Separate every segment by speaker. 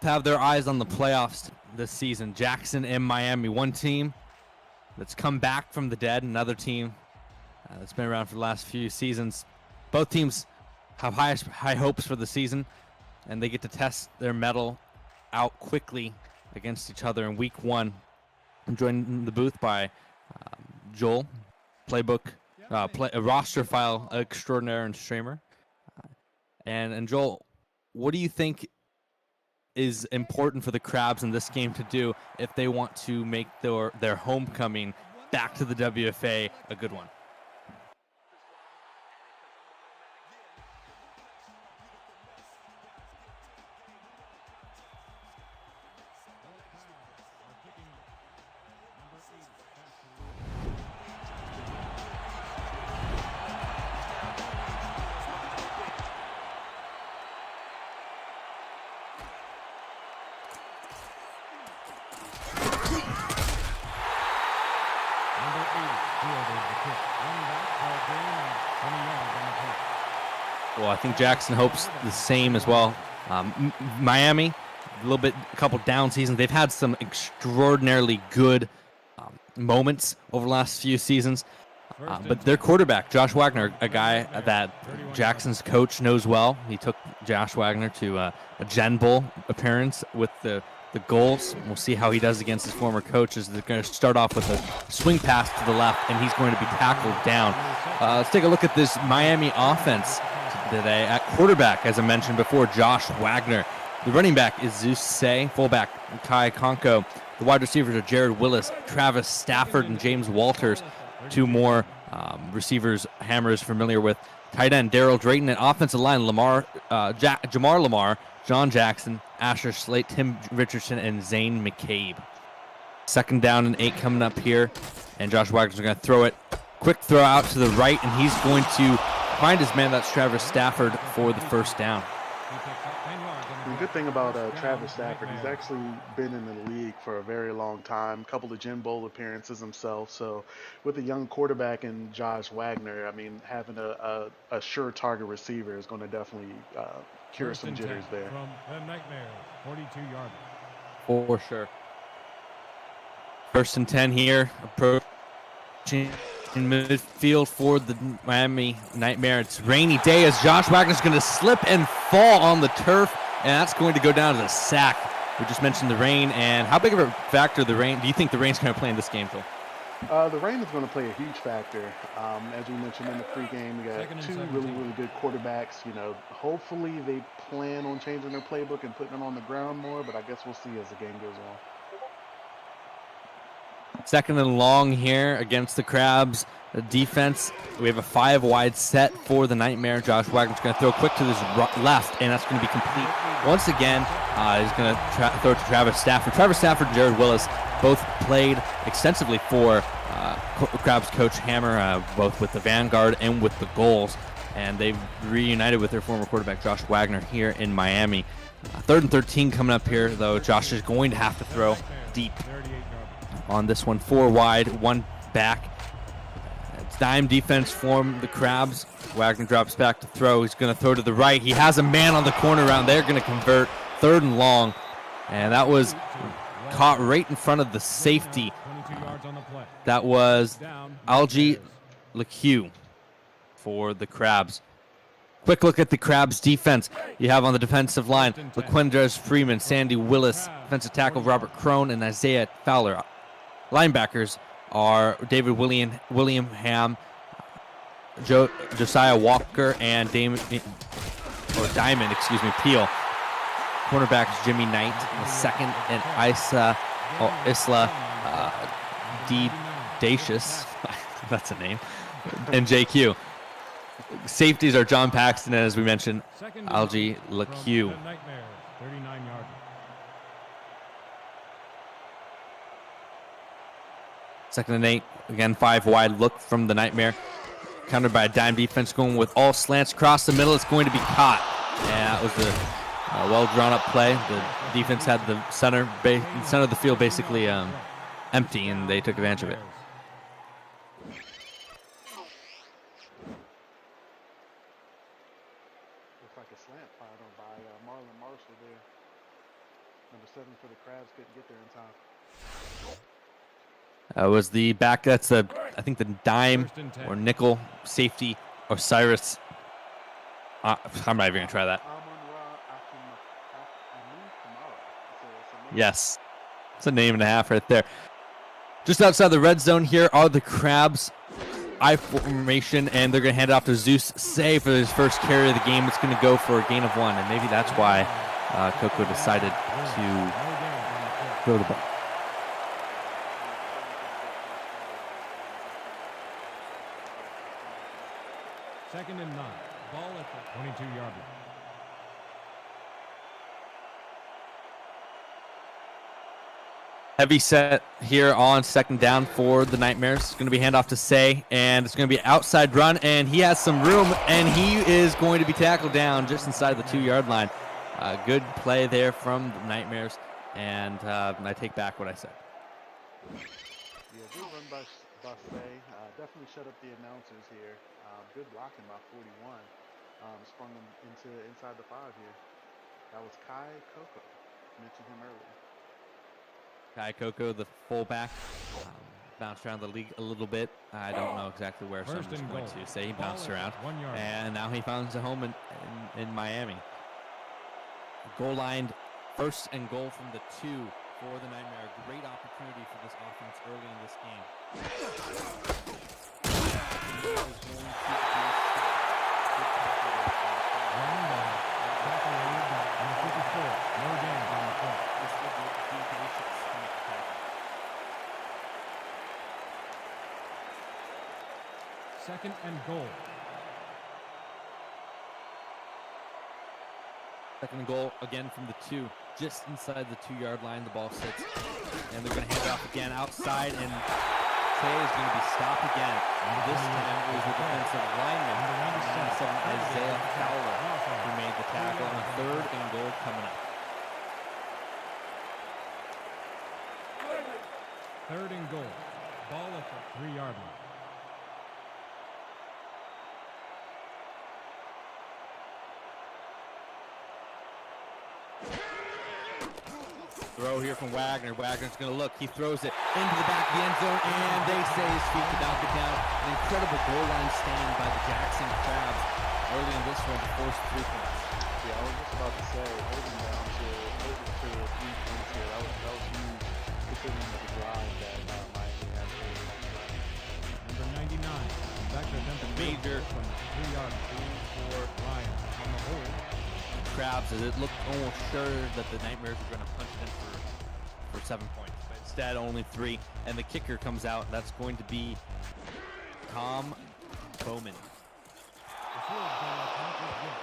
Speaker 1: have their eyes on the playoffs this season. Jackson and Miami, one team that's come back from the dead, another team that's been around for the last few seasons. Both teams have high hopes for the season, and they get to test their mettle out quickly against each other in week one. I'm joined in the booth by Joel, roster file extraordinaire and streamer. And Joel, what do you think is important for the Crabs in this game to do if they want to make their homecoming back to the WFA a good one? Well, I think Jackson hopes the same as well. Miami, a couple down seasons. They've had some extraordinarily good moments over the last few seasons. But their quarterback, Josh Wagner, a guy that Jackson's coach knows well. He took Josh Wagner to a Gen Bowl appearance with the goals. We'll see how he does against his former coaches. They're going to start off with a swing pass to the left, and he's going to be tackled down. Let's take a look at this Miami offense today. At quarterback, as I mentioned before, Josh Wagner. The running back is Zeus Say. Fullback, Kai Konko. The wide receivers are Jared Willis, Travis Stafford, and James Walters. Two more receivers Hammer is familiar with. Tight end, Daryl Drayton. And offensive line, Jamar Lamar, John Jackson, Asher Slate, Tim Richardson, and Zane McCabe. 2nd down and 8 coming up here. And Josh Wagner's going to throw it. Quick throw out to the right, and he's going to find his man. That's Travis Stafford for the 1st down.
Speaker 2: The good thing about Travis Stafford, he's actually been in the league for a very long time, a couple of Gen Bowl appearances himself. So with a young quarterback and Josh Wagner, I mean, having a sure target receiver is going to definitely cure some jitters there.
Speaker 3: From the Nightmare, 42-yard.
Speaker 1: For sure. 1st and 10 here, approaching in midfield for the Miami Nightmare. It's a rainy day as Josh Wagner's going to slip and fall on the turf, and that's going to go down as a sack. We just mentioned the rain, and how big of a factor do you think the rain's going to play in this game, Joel?
Speaker 2: The rain is going to play a huge factor. As we mentioned in the pregame, we got two really good quarterbacks. You know, hopefully they plan on changing their playbook and putting it on the ground more, but I guess we'll see as the game goes on.
Speaker 1: 2nd and long here against the Crabs. The defense, we have a 5-wide set for the Nightmare. Josh Wagner's going to throw quick to his left, and that's going to be complete. Once again, he's going to throw it to Travis Stafford. Travis Stafford and Jared Willis both played extensively for Crabs coach Hammer, both with the Vanguard and with the Goals, and they've reunited with their former quarterback Josh Wagner here in Miami. 3rd and 13 coming up here, though. Josh is going to have to throw deep on this one. 4 wide, 1 back. It's dime defense from the Crabs. Wagner drops back to throw. He's going to throw to the right. He has a man on the corner around. They're going to convert. 3rd and long. And that was caught right in front of the safety. That was Algie LeCue for the Crabs. Quick look at the Crabs defense. You have on the defensive line LaQuindres Freeman, Sandy Willis, defensive tackle Robert Crone, and Isaiah Fowler. Linebackers are David William Ham, Josiah Walker, and Diamond Peel. Cornerbacks Jimmy Knight, the 2nd, and Isla D. Dacius, that's a name, and JQ. Safeties are John Paxton, and as we mentioned, Algie LeCue.
Speaker 3: 39-yard.
Speaker 1: Second and 8, again 5 wide look from the Nightmare. Countered by a dime defense going with all slants across the middle. It's going to be caught. And that was a well drawn up play. The defense had the center of the field basically empty, and they took advantage of it.
Speaker 2: Looks like a slant fired on by Marlon Marshall there. Number 7 for the Crabs couldn't get there in time.
Speaker 1: That was the back. That's the, I think, the dime
Speaker 3: First and 10.
Speaker 1: or nickel safety Osiris. I'm not even going to try that. Yes. It's a name and a half right there. Just outside the red zone here are the Crabs. I formation, and they're going to hand it off to Zeus Say for his first carry of the game. It's going to go for a gain of 1, and maybe that's why Coco decided to throw the ball.
Speaker 3: Second and 9. Ball at the 22-yard line.
Speaker 1: Heavy set here on second down for the Nightmares. It's going to be handoff to Say, and it's going to be outside run, and he has some room, and he is going to be tackled down just inside the 2-yard line. Good play there from the Nightmares, and I take back what I said.
Speaker 2: Yeah, good run by Say. Definitely shut up the announcers here. Good blocking by 41. Sprung him inside the 5 here. That was Kai Coco. Mentioned him earlier.
Speaker 1: Kai Coco, the fullback, bounced around the league a little bit. I don't know exactly where, so I'm just going to say he bounced around. And now he finds a home in Miami. Goal line, first and goal from the 2 for the Nightmare. Great opportunity for this offense early in this game.
Speaker 3: Second and goal.
Speaker 1: Second and goal again from the 2, just inside the 2-yard line. The ball sits, and they're going to hand it off again outside, and Say is going to be stopped again. This time it was the defensive lineman, number 97, Isaiah Fowler, who made the tackle on the third and goal coming up.
Speaker 3: Third and goal. Ball at the 3-yard line.
Speaker 1: Throw here from Wagner. Wagner's going to look. He throws it into the back of the end zone, and they say his feet to knock it down. An incredible goal line stand by the Jackson Crabs early in this one to force 3 points.
Speaker 2: Yeah, I was just about to say, holding down to 3 points here. That was huge, considering the drive that Miami had.
Speaker 3: Number 99. Back to attempt a
Speaker 1: major
Speaker 3: from the 3-yard line for Ryan on the hold.
Speaker 1: Crabs, as it looked almost sure that the Nightmares were going to punch it in for 7 points, but instead only 3, and the kicker comes out, and that's going to be Tom Bowman.
Speaker 3: The field goal attempt is good.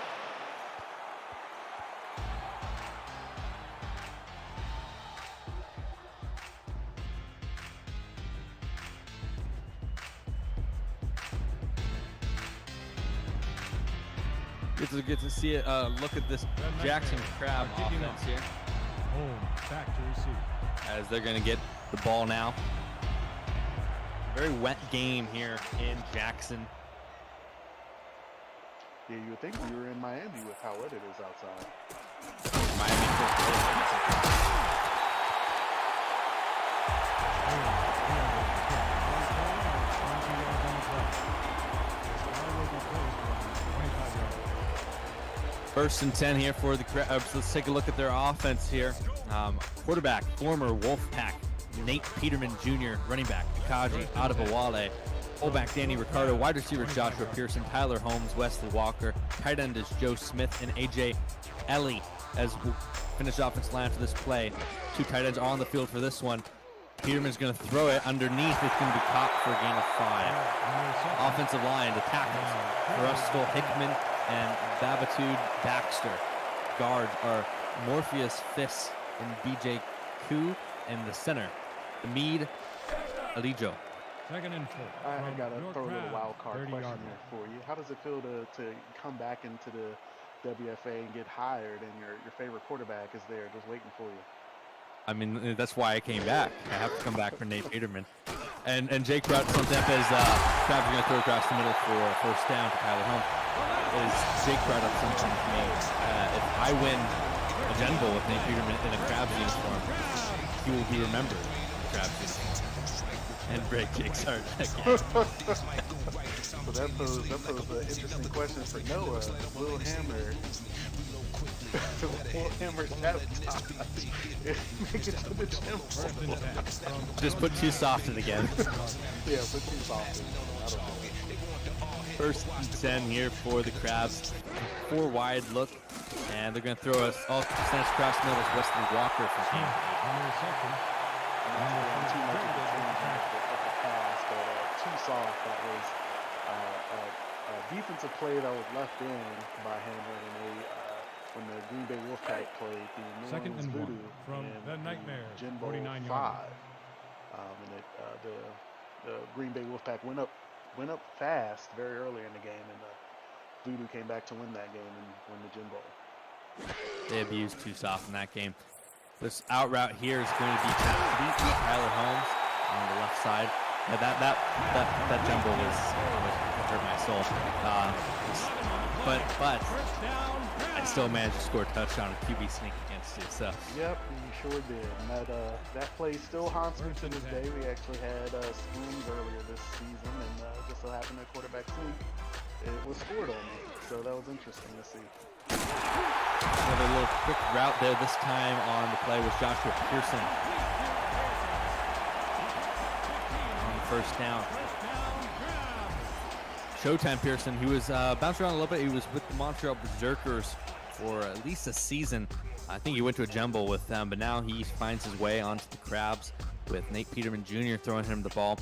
Speaker 1: Get to see it. Look at this Jackson Crab offense here.
Speaker 3: Home, back to receive.
Speaker 1: As they're going to get the ball now. Very wet game here in Jackson.
Speaker 2: Yeah, you would think we were in Miami with how wet it is outside.
Speaker 1: Miami First and 10 here for the Crabs. Let's take a look at their offense here. Quarterback, former Wolfpack, Nate Peterman Jr., running back, Kaji Adebawale. Fullback, Danny Ricardo. Wide receiver, Joshua Pearson. Tyler Holmes, Wesley Walker. Tight end is Joe Smith and A.J. Ellie. As we finish offensive line for this play, 2 tight ends are on the field for this one. Peterman's going to throw it underneath. It's going to be caught for a gain of 5. Offensive line, the tackles, Russell Hickman and Babitude Baxter. Guards are Morpheus Fiss and BJ Koo, and the center, Hamid Alijo.
Speaker 3: Second and 4.
Speaker 2: I got to throw a little wild card
Speaker 3: 30
Speaker 2: question
Speaker 3: yard
Speaker 2: there for you. How does it feel to come back into the WFA and get hired, and your favorite quarterback is there just waiting for you?
Speaker 1: I mean, that's why I came back. I have to come back for Nate Peterman. And Jake brought something up as Crabs are going to throw across the middle for a first down to Tyler Holmes. Jake brought up something to me. If I win a Gen Bowl with Nate Peterman in a Crabs uniform, he will be remembered in the Crabs uniform. And break kicks are again.
Speaker 2: So that posed an interesting question for Noah. Will Hammer Will Hammer sabotage make it to the Gen Bowl?
Speaker 1: Just put too soft in again.
Speaker 2: Yeah, put too soft in. I don't know.
Speaker 1: First and 10 here for the Crabs. 4 wide look, and they're going to throw us all snaps across the middle as Wesley Walker from Camp.
Speaker 2: Too much of the pass, but too soft. That was a defensive play that was left in by Hammer when the Green Bay Wolfpack played the New
Speaker 3: Second
Speaker 2: Orleans
Speaker 3: and
Speaker 2: Voodoo
Speaker 3: one from the Nightmares,
Speaker 2: Gen Bowl
Speaker 3: 49
Speaker 2: 5.
Speaker 3: yards.
Speaker 2: And the Green Bay Wolfpack went up fast very early in the game, and the Voodoo came back to win that game and win the Gen Bowl.
Speaker 1: They abused too soft in that game. This out route here is going to be Tyler Holmes on the left side. Yeah, that jumble was hurt my soul. But I still managed to score a touchdown and QB sneak against you. So.
Speaker 2: Yep, you sure did. And that play still haunts me to this day. We actually had spoons earlier this season, and just so happened that quarterback sneak, it was scored on me. So that was interesting to see.
Speaker 1: Another little quick route there. This time on the play was Joshua Pearson on the first down. Showtime Pearson, he was bounced around a little bit. He was with the Montreal Berserkers for at least a season. I think he went to a Gen Bowl with them, but now he finds his way onto the Crabs with Nate Peterman Jr. throwing him the ball.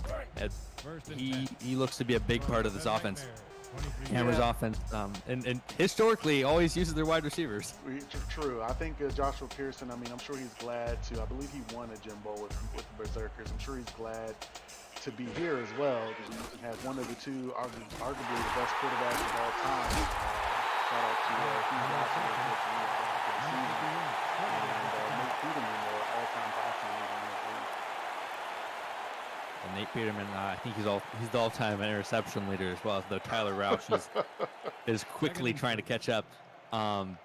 Speaker 1: He looks to be a big part of this offense. Hammer's offense, and historically always uses their wide receivers.
Speaker 2: True. I think Joshua Pearson, I mean, I'm sure he's glad to. I believe he won a Gen Bowl with the Berserkers. I'm sure he's glad to be here as well. He has one of the two, arguably the best quarterbacks of all time. Shout out to Hugh Jackson for the season, and Nate Peterman, the all-time passing leader in the league.
Speaker 1: And Nate Peterman, I think he's the all-time interception leader as well, though Tyler Roush is quickly trying to catch up. 2nd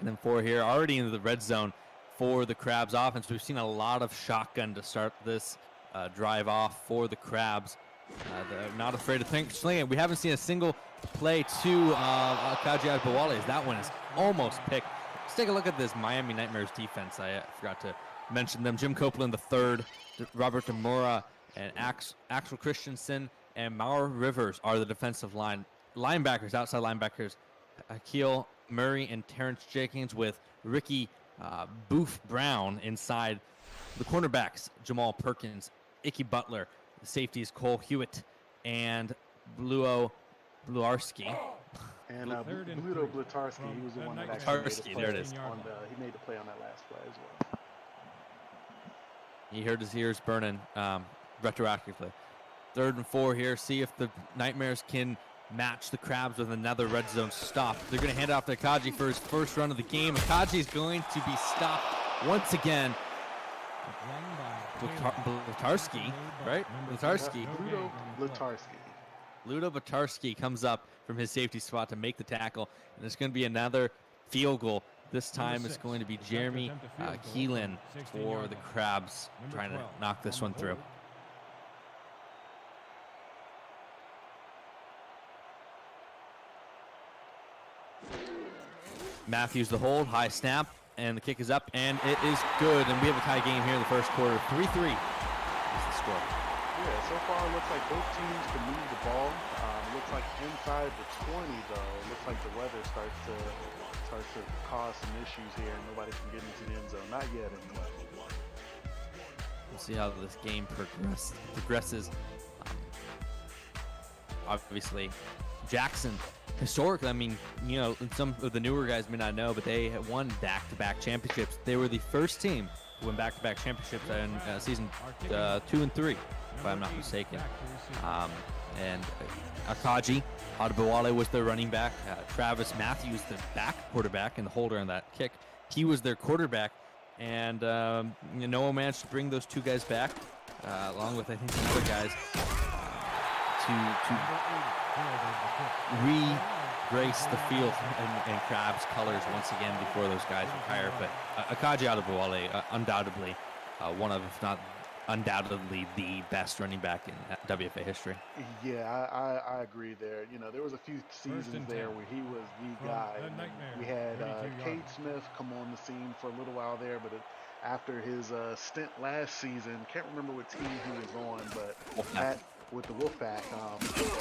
Speaker 1: and 4 here, already into the red zone for the Crabs offense. We've seen a lot of shotgun to start this drive off for the Crabs. They're not afraid to sling it. We haven't seen a single play to Akaji Adbawale. That one is almost picked. Let's take a look at this Miami Nightmares defense. I forgot to mention them. Jim Copeland III, Robert Demora, and Axel Christensen and Mauro Rivers are the defensive linebackers, outside linebackers. Akil Murray and Terrence Jenkins with Ricky Boof Brown inside. The cornerbacks, Jamal Perkins, Icky Butler. The safeties, Cole Hewitt and Bluarski.
Speaker 2: And Bluto Blatarski, he was the one that actually
Speaker 1: there it is.
Speaker 2: He made the play on that last play as well.
Speaker 1: He heard his ears burning retroactively. 3rd and 4 here. See if the Nightmares can match the Crabs with another red zone stop. They're going to hand it off to Akaji for his first run of the game. Akaji is going to be stopped once again. Blatarski, right? Blatarski. Ludo Blatarski comes up from his safety spot to make the tackle, and it's going to be another field goal. This time it's going to be Jeremy Keelan for the Crabs trying to knock this one through. Matthews the hold, high snap, and the kick is up, and it is good. And we have a tie game here in the first quarter. 3-3 is the score.
Speaker 2: Yeah, so far it looks like both teams can move the ball. Looks like inside the 20, though, it looks like the weather starts to cause some issues here, and nobody can get into the end zone. Not yet, anyway.
Speaker 1: We'll see how this game progresses. Obviously, Jackson, historically, I mean, you know, some of the newer guys may not know, but they have won back-to-back championships. They were the first team to win back-to-back championships in season 2 and 3, if I'm not mistaken. And Akaji Adbawale was their running back. Travis Matthews, the back quarterback and the holder on that kick, he was their quarterback. And Noah managed to bring those two guys back, along with, I think, some other guys, to grace the field in Crab's colors once again before those guys retire. But Akaji Adebowale, undoubtedly one of, if not undoubtedly, the best running back in WFA history.
Speaker 2: Yeah, I agree there. You know, there was a few seasons there where he was the guy. And we had Cade Smith come on the scene for a little while there, but after his stint last season, can't remember what team he was on, but with the Wolfpack, that makes sense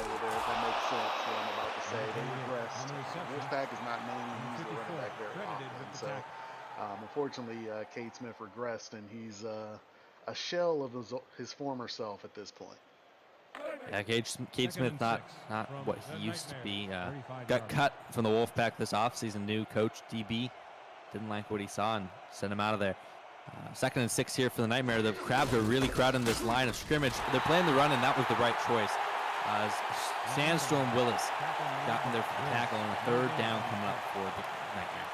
Speaker 2: what I'm about to say. They regressed. Wolfpack is not named he's the running back very often. So, unfortunately, Cade Smith regressed, and he's a shell of his former self at this point.
Speaker 1: Yeah, Cade Smith not what he used to be. Got cut from the Wolfpack this offseason. New coach, DB, didn't like what he saw and sent him out of there. 2nd and 6 here for the Nightmare. The Crabs are really crowding this line of scrimmage. They're playing the run, and that was the right choice. Sandstorm Willis got in there for the tackle on a 3rd down coming up for the Nightmare.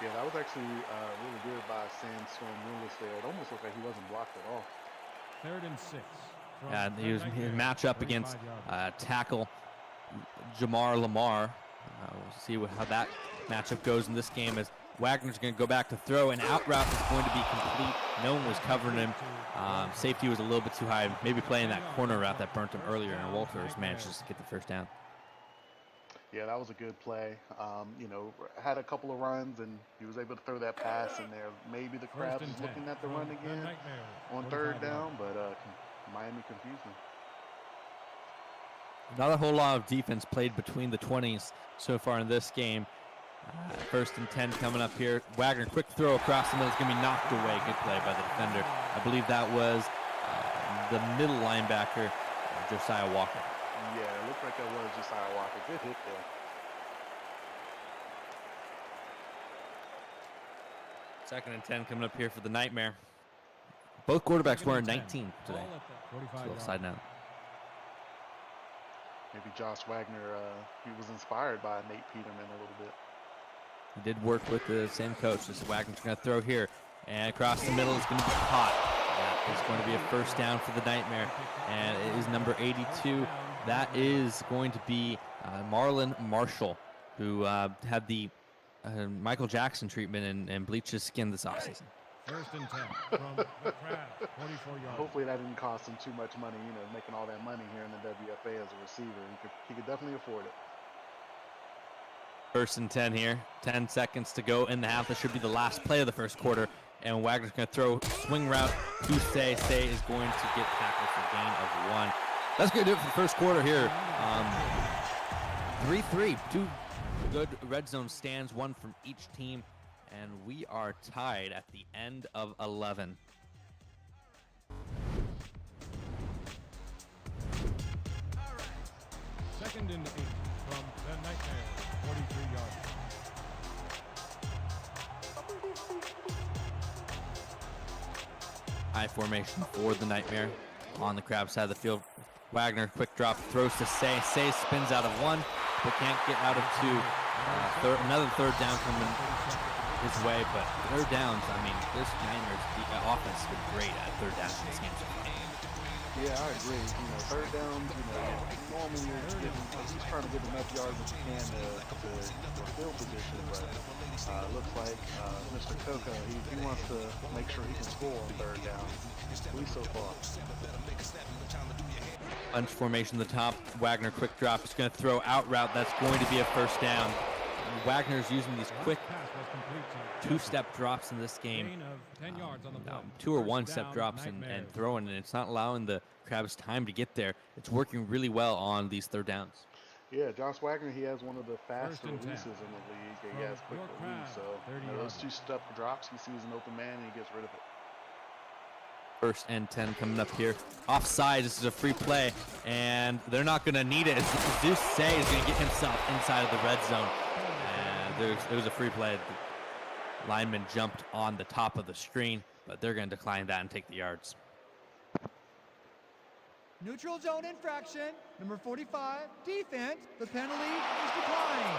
Speaker 2: Yeah, that was actually really good by Sandstorm Willis there. It almost looked like he wasn't blocked at all.
Speaker 3: 3rd and 6.
Speaker 1: Yeah, he was match up against tackle Jamar Lamar. We'll see how that matchup goes in this game, as Wagner's going to go back to throw, and out route is going to be complete. No one was covering him. Safety was a little bit too high, maybe playing that corner route that burnt him earlier, and Walters managed to get the 1st down.
Speaker 2: Yeah, that was a good play. You know, had a couple of runs, and he was able to throw that pass in there. Maybe the Crabs was looking at the run again on 3rd down, but Miami confused him.
Speaker 1: Not a whole lot of defense played between the 20s so far in this game. 1st and 10 coming up here. Wagner, quick throw across the middle. It's going to be knocked away. Good play by the defender. I believe that was the middle linebacker, Josiah Walker.
Speaker 2: Yeah, it looked like that was Josiah Walker. Good hit there.
Speaker 1: 2nd and 10 coming up here for the Nightmare. Both quarterbacks were in 19 today. Just a little side note.
Speaker 2: Maybe Josh Wagner, he was inspired by Nate Peterman a little bit.
Speaker 1: He did work with the same coach. This is Wagner's going to throw here, and across the middle is going to be caught. That is going to be a 1st down for the Nightmare, and it is number 82. That is going to be Marlon Marshall, who had the Michael Jackson treatment and bleached his skin this offseason.
Speaker 3: 1st and 10 from the Crab, 44 yards.
Speaker 2: Hopefully that didn't cost him too much money, you know, making all that money here in the WFA as a receiver. He could definitely afford it.
Speaker 1: 1st and 10 here. 10 seconds to go in the half. This should be the last play of the 1st quarter. And Wagner's going to throw swing route to Say. Say is going to get tackled for a gain of 1. That's going to do it for the 1st quarter here. 3-3. 2 good red zone stands, 1 from each team. And we are tied at the end of 11.
Speaker 3: Second and 8 from the Nightmare, 43 yards.
Speaker 1: High formation for the Nightmare on the Crab side of the field. Wagner, quick drop, throws to Say. Say spins out of 1, but can't get out of 2. Another 3rd down coming his way, but 3rd downs, I mean, this Niners offense has been great at 3rd downs in this game so far.
Speaker 2: Yeah, I agree. You know, 3rd downs, you know, normally you're just trying to get enough yards as you can to field position, but looks like Mr. Coca, he wants to make sure he can score on 3rd down, at least so far.
Speaker 1: Bunch formation at the top. Wagner, quick drop. He's going to throw out route. That's going to be a 1st down. Wagner's using these quick 2-step drops in this game.
Speaker 3: 10 yards on the play.
Speaker 1: 2 or 1-step drops and throwing, and it's not allowing the Crabs time to get there. It's working really well on these 3rd downs.
Speaker 2: Yeah, Josh Wagner, he has one of the faster releases in the league. He has quick release, so those 2-step drops, he sees an open man and he gets rid of it.
Speaker 1: 1st and 10 coming up here. Offside, this is a free play, and they're not going to need it. Zeus Say is going to get himself inside of the red zone. And it was a free play. The lineman jumped on the top of the screen, but they're going to decline that and take the yards.
Speaker 4: Neutral zone infraction, number 45, defense. The penalty is declined.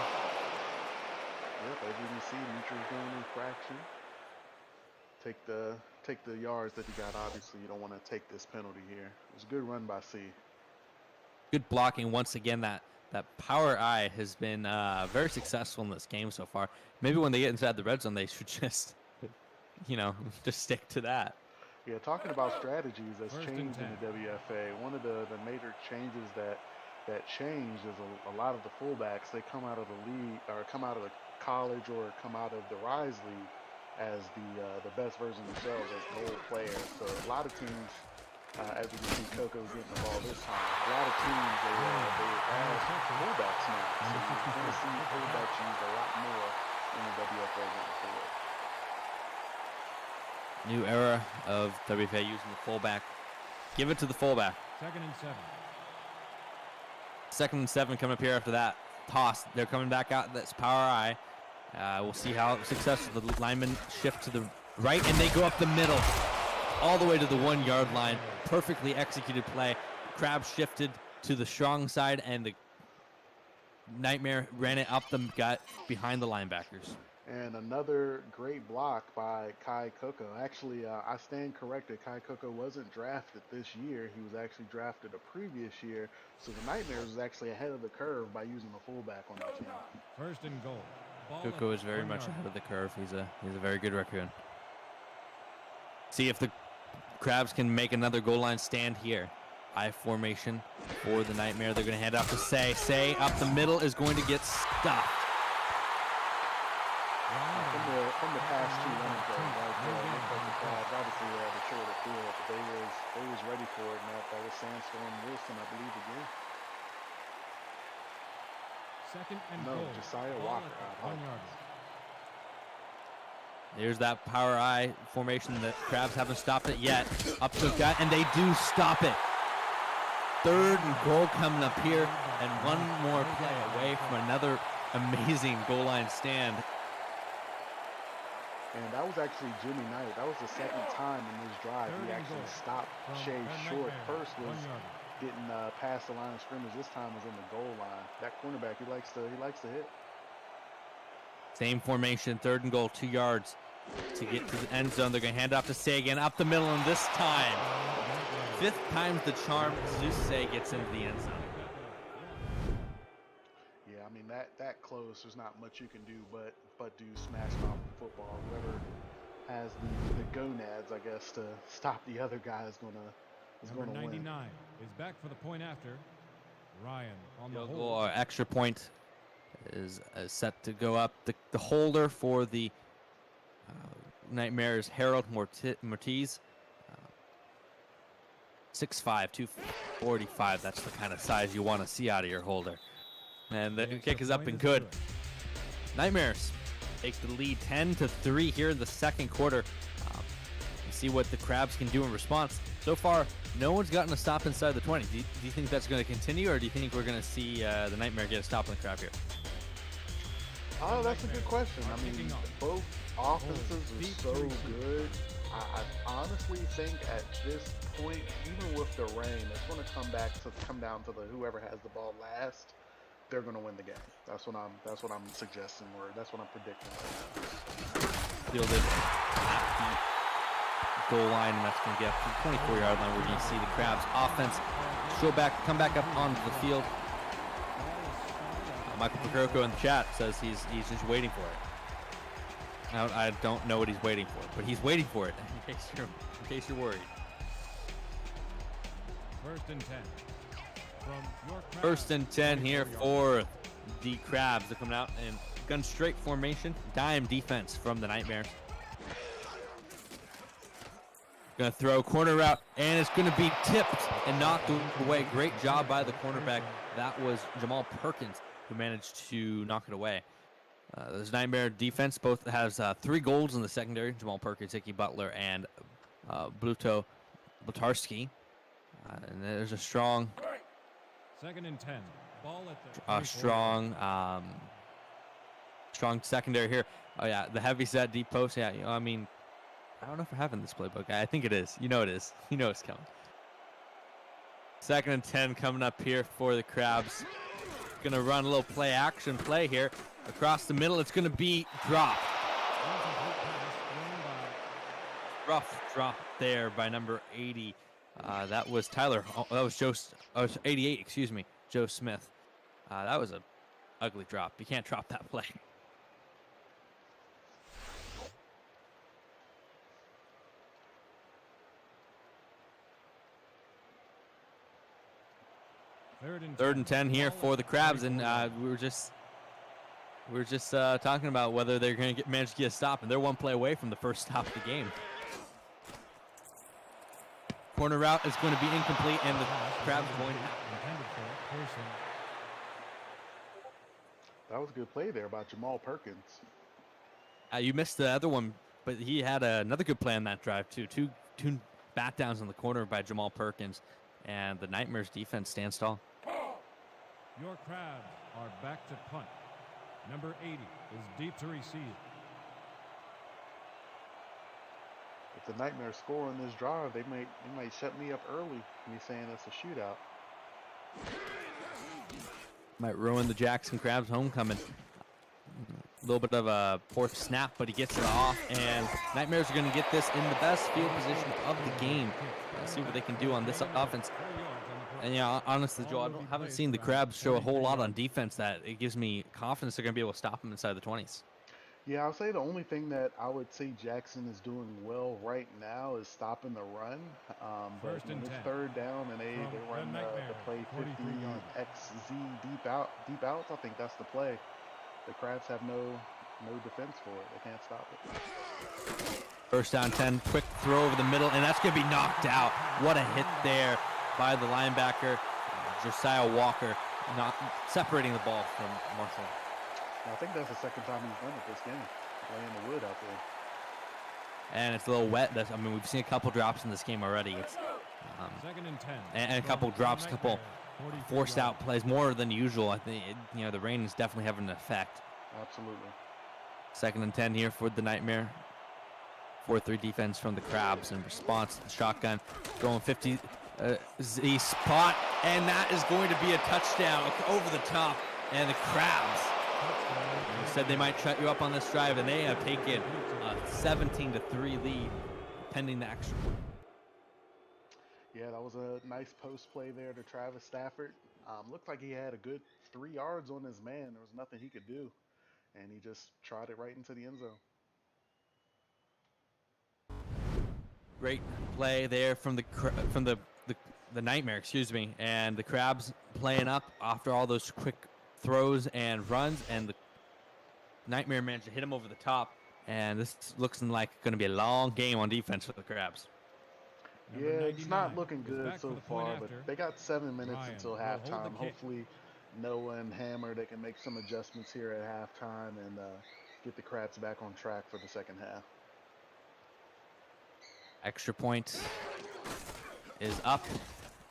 Speaker 2: Yep, as you can see, neutral zone infraction. Take the yards that you got. Obviously, you don't want to take this penalty here. It was a good run by C.
Speaker 1: Good blocking once again. That that power I has been very successful in this game so far. Maybe when they get inside the red zone, they should just, you know, just stick to that.
Speaker 2: Yeah, talking about strategies that's
Speaker 3: First and
Speaker 2: changed in
Speaker 3: 10.
Speaker 2: the WFA, one of the major changes that changed is a lot of the fullbacks, they come out of the league or come out of the college or come out of the Rise League as the best version of themselves as goal players. So a lot of teams, as we can see, Coco's getting the ball this time. A lot of teams they have fullbacks now, so you're going to see fullbacks used a lot more in the WFA going forward.
Speaker 1: New era of WFA using the fullback. Give it to the fullback.
Speaker 3: 2nd and 7.
Speaker 1: 2nd and 7 coming up here after that toss. They're coming back out. That's power I. We'll see how successful the linemen shift to the right, and they go up the middle, all the way to the 1 yard line. Perfectly executed play. Crab shifted to the strong side, and the Nightmare ran it up the gut behind the linebackers.
Speaker 2: And another great block by Kai Coco. Actually, I stand corrected. Kai Coco wasn't drafted this year. He was actually drafted a previous year. So the Nightmares was actually ahead of the curve by using the fullback on that team.
Speaker 3: 1st and goal. Ball
Speaker 1: Coco
Speaker 3: at
Speaker 1: is very
Speaker 3: 1
Speaker 1: much
Speaker 3: yard.
Speaker 1: ahead of the curve. He's a very good raccoon. See if the Crabs can make another goal line stand here. I formation for the Nightmare. They're going to hand off to Say. Say up the middle is going to get stuffed.
Speaker 2: From the past 2 running plays, right there, looked like the Crabs obviously had a shorter field, but they was ready for it, and that was Sandstorm Wilson, I believe, again.
Speaker 3: 2nd and
Speaker 2: No,
Speaker 3: goal.
Speaker 2: Josiah
Speaker 3: Ball
Speaker 2: Walker.
Speaker 3: at the 1 yard.
Speaker 1: There's that power I formation. The Crabs haven't stopped it yet. Up to the gut, and they do stop it. 3rd and goal coming up here, and one more play away from another amazing goal line stand.
Speaker 2: And that was actually Jimmy Knight. That was the 2nd time in this drive he actually stopped Shea short. First was getting past the line of scrimmage. This time was in the goal line. That cornerback, he likes to hit.
Speaker 1: Same formation, 3rd and goal, 2 yards to get to the end zone. They're going to hand off to Say again, up the middle, and this time, 5th time's the charm. Zeus Say gets into the end zone.
Speaker 2: Yeah, I mean that close, there's not much you can do but do smash mouth football. Whoever has the gonads, I guess, to stop the other guy is gonna
Speaker 3: Number
Speaker 2: win.
Speaker 3: 99 is back for the point after. Ryan on the
Speaker 1: Field
Speaker 3: hold.
Speaker 1: goal or extra point is set to go up. The holder for the Nightmares, Harold Mortiz, 6'5", 245. That's the kind of size you want to see out of your holder. And the kick is up and good. Nightmares take the lead 10-3 here in the 2nd quarter. See what the Crabs can do in response. So far, no one's gotten a stop inside the 20. Do you think that's going to continue, or do you think we're going to see the Nightmare get a stop on the Crab here?
Speaker 2: Oh, that's a good question. I mean, both offenses are so good. I honestly think at this point, even with the rain, it's going to come down to whoever has the ball last. They're going to win the game. That's what I'm suggesting, or that's what I'm predicting.
Speaker 1: Fielded at the goal line, and that's going to get up to the 24-yard line. We're going to see the Crabs offense come back up onto the field. Michael Pacroco in the chat says he's just waiting for it. I don't know what he's waiting for, but he's waiting for it. In case you're worried.
Speaker 3: 1st and 10. From your Crabs.
Speaker 1: 1st and 10 here for the Crabs. They're coming out in gun straight formation, dime defense from the Nightmares. Gonna throw corner route, and it's gonna be tipped and knocked away. Great job by the cornerback. That was Jamal Perkins who managed to knock it away. This Nightmare defense both has 3 goals in the secondary. Jamal Perkins, Hickey Butler, and Bluto Blatarski. And there's a strong
Speaker 3: 2nd and 10. Ball at the
Speaker 1: strong secondary here. Oh yeah, the heavy set deep post. Yeah, I mean, I don't know if we're having this playbook. I think it is. You know it is. You know it's coming. 2nd and 10 coming up here for the Crabs. Gonna run a little play action play here across the middle. It's gonna be dropped. Rough drop there by number 80. That was Tyler. Oh, that was Joe. 88. Excuse me, Joe Smith. That was a ugly drop. You can't drop that play. Third and 10 here for the Crabs, and we were just talking about whether they're going to manage to get a stop, and they're one play away from the first stop of the game. Corner route is going to be incomplete, and the Crabs are going.
Speaker 2: That was a good play there by Jamal Perkins.
Speaker 1: You missed the other one, but he had another good play on that drive too. Two bat downs in the corner by Jamal Perkins, and the Nightmares defense stands tall.
Speaker 3: Your Crabs are back to punt. Number 80 is deep to receive.
Speaker 2: If the Nightmares score on this drive, they might shut me up early. Me saying it's a shootout.
Speaker 1: Might ruin the Jackson Crabs homecoming. A little bit of a poor snap, but he gets it off, and Nightmares are going to get this in the best field position of the game. Let's see what they can do on this offense. And yeah, honestly, Joe, I haven't seen the Crabs show a whole lot on defense that it gives me confidence they're going to be able to stop them inside the 20s.
Speaker 2: Yeah, I'll say the only thing that I would say Jackson is doing well right now is stopping the run. But when it's third down and they run the play 50 XZ deep outs, I think that's the play. The Crabs have no defense for it. They can't stop it.
Speaker 1: First down 10, quick throw over the middle, and that's going to be knocked out. What a hit there by the linebacker, Josiah Walker, not separating the ball from Marshall.
Speaker 2: I think that's the second time he's done it this game, laying the wood out there.
Speaker 1: And it's a little wet. I mean, we've seen a couple drops in this game already. It's
Speaker 3: second and 10.
Speaker 1: And a couple drops, a couple forced out plays, more than usual. I think the rain is definitely having an effect.
Speaker 2: Absolutely.
Speaker 1: Second and 10 here for the Nightmare. 4-3 defense from the Crabs in response to the shotgun, going 50 Z spot, and that is going to be a touchdown over the top. And the Crabs said they might shut you up on this drive, and they have taken a 17-3 lead pending the extra point.
Speaker 2: Yeah, that was a nice post play there to Travis Stafford. Looked like he had a good 3 yards on his man. There was nothing he could do, and he just trotted it right into the end zone.
Speaker 1: Great play there from the Nightmare, and the Crabs playing up after all those quick throws and runs, and the Nightmare managed to hit him over the top, and this looks like going to be a long game on defense for the Crabs.
Speaker 2: Yeah, it's not looking good so far, but they got 7 minutes until halftime. Hopefully Noah and Hammer, they can make some adjustments here at halftime and get the Crabs back on track for the second half.
Speaker 1: Extra point is up,